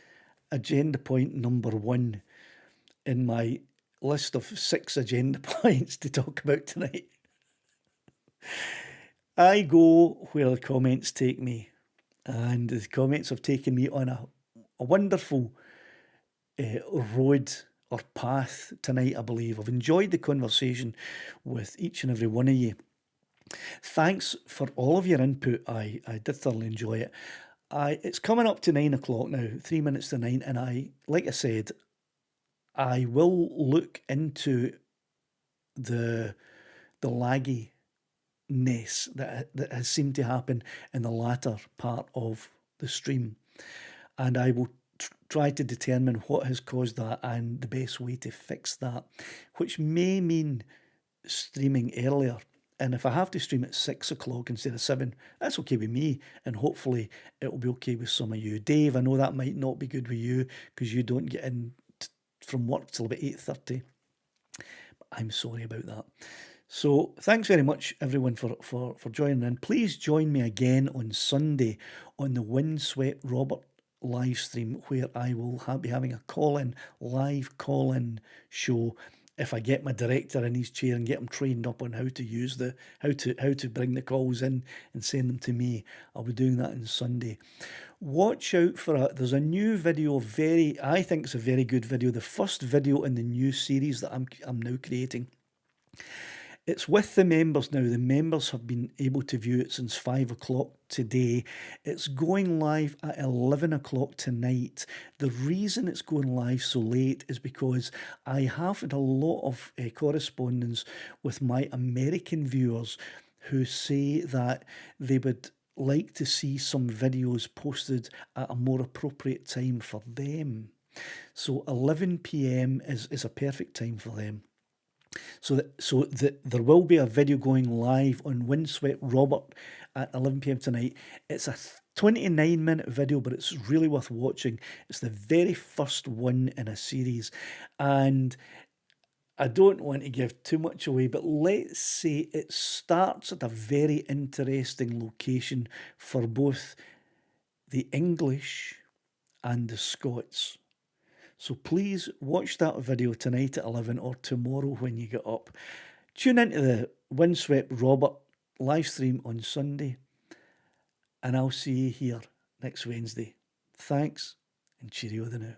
agenda point number 1 in my list of 6 agenda points to talk about tonight. I go where the comments take me, and the comments have taken me on a wonderful road or path tonight, I believe. I've enjoyed the conversation with each and every one of you. Thanks for all of your input. I did thoroughly enjoy it. It's coming up to 9 o'clock now, 3 minutes to 9, and like I said, I will look into the lagginess that has seemed to happen in the latter part of the stream, and I will try to determine what has caused that and the best way to fix that, which may mean streaming earlier. And if I have to stream at 6 o'clock instead of 7, that's okay with me, and hopefully it will be okay with some of you. Dave, I know that might not be good with you because you don't get in from work till about 8:30. I'm sorry about that. So thanks very much, everyone, for joining in. Please join me again on Sunday on the Windswept Robert live stream, where I will be having a live call-in show. If I get my director in his chair and get him trained up on how to use how to bring the calls in and send them to me, I'll be doing that on Sunday. Watch out for there's a new video, I think it's a very good video, the first video in the new series that I'm now creating. It's with the members now. The members have been able to view it since 5 o'clock today. It's going live at 11 o'clock tonight. The reason it's going live so late is because I have had a lot of correspondence with my American viewers who say that they would like to see some videos posted at a more appropriate time for them. So 11 p.m. is a perfect time for them. There will be a video going live on Windswept Robert at 11 p.m. tonight. It's a 29-minute video, but it's really worth watching. It's the very first one in a series, and I don't want to give too much away, but let's say it starts at a very interesting location for both the English and the Scots. So please watch that video tonight at 11 or tomorrow when you get up. Tune into the Windswept Robert live stream on Sunday, and I'll see you here next Wednesday. Thanks, and cheerio the now.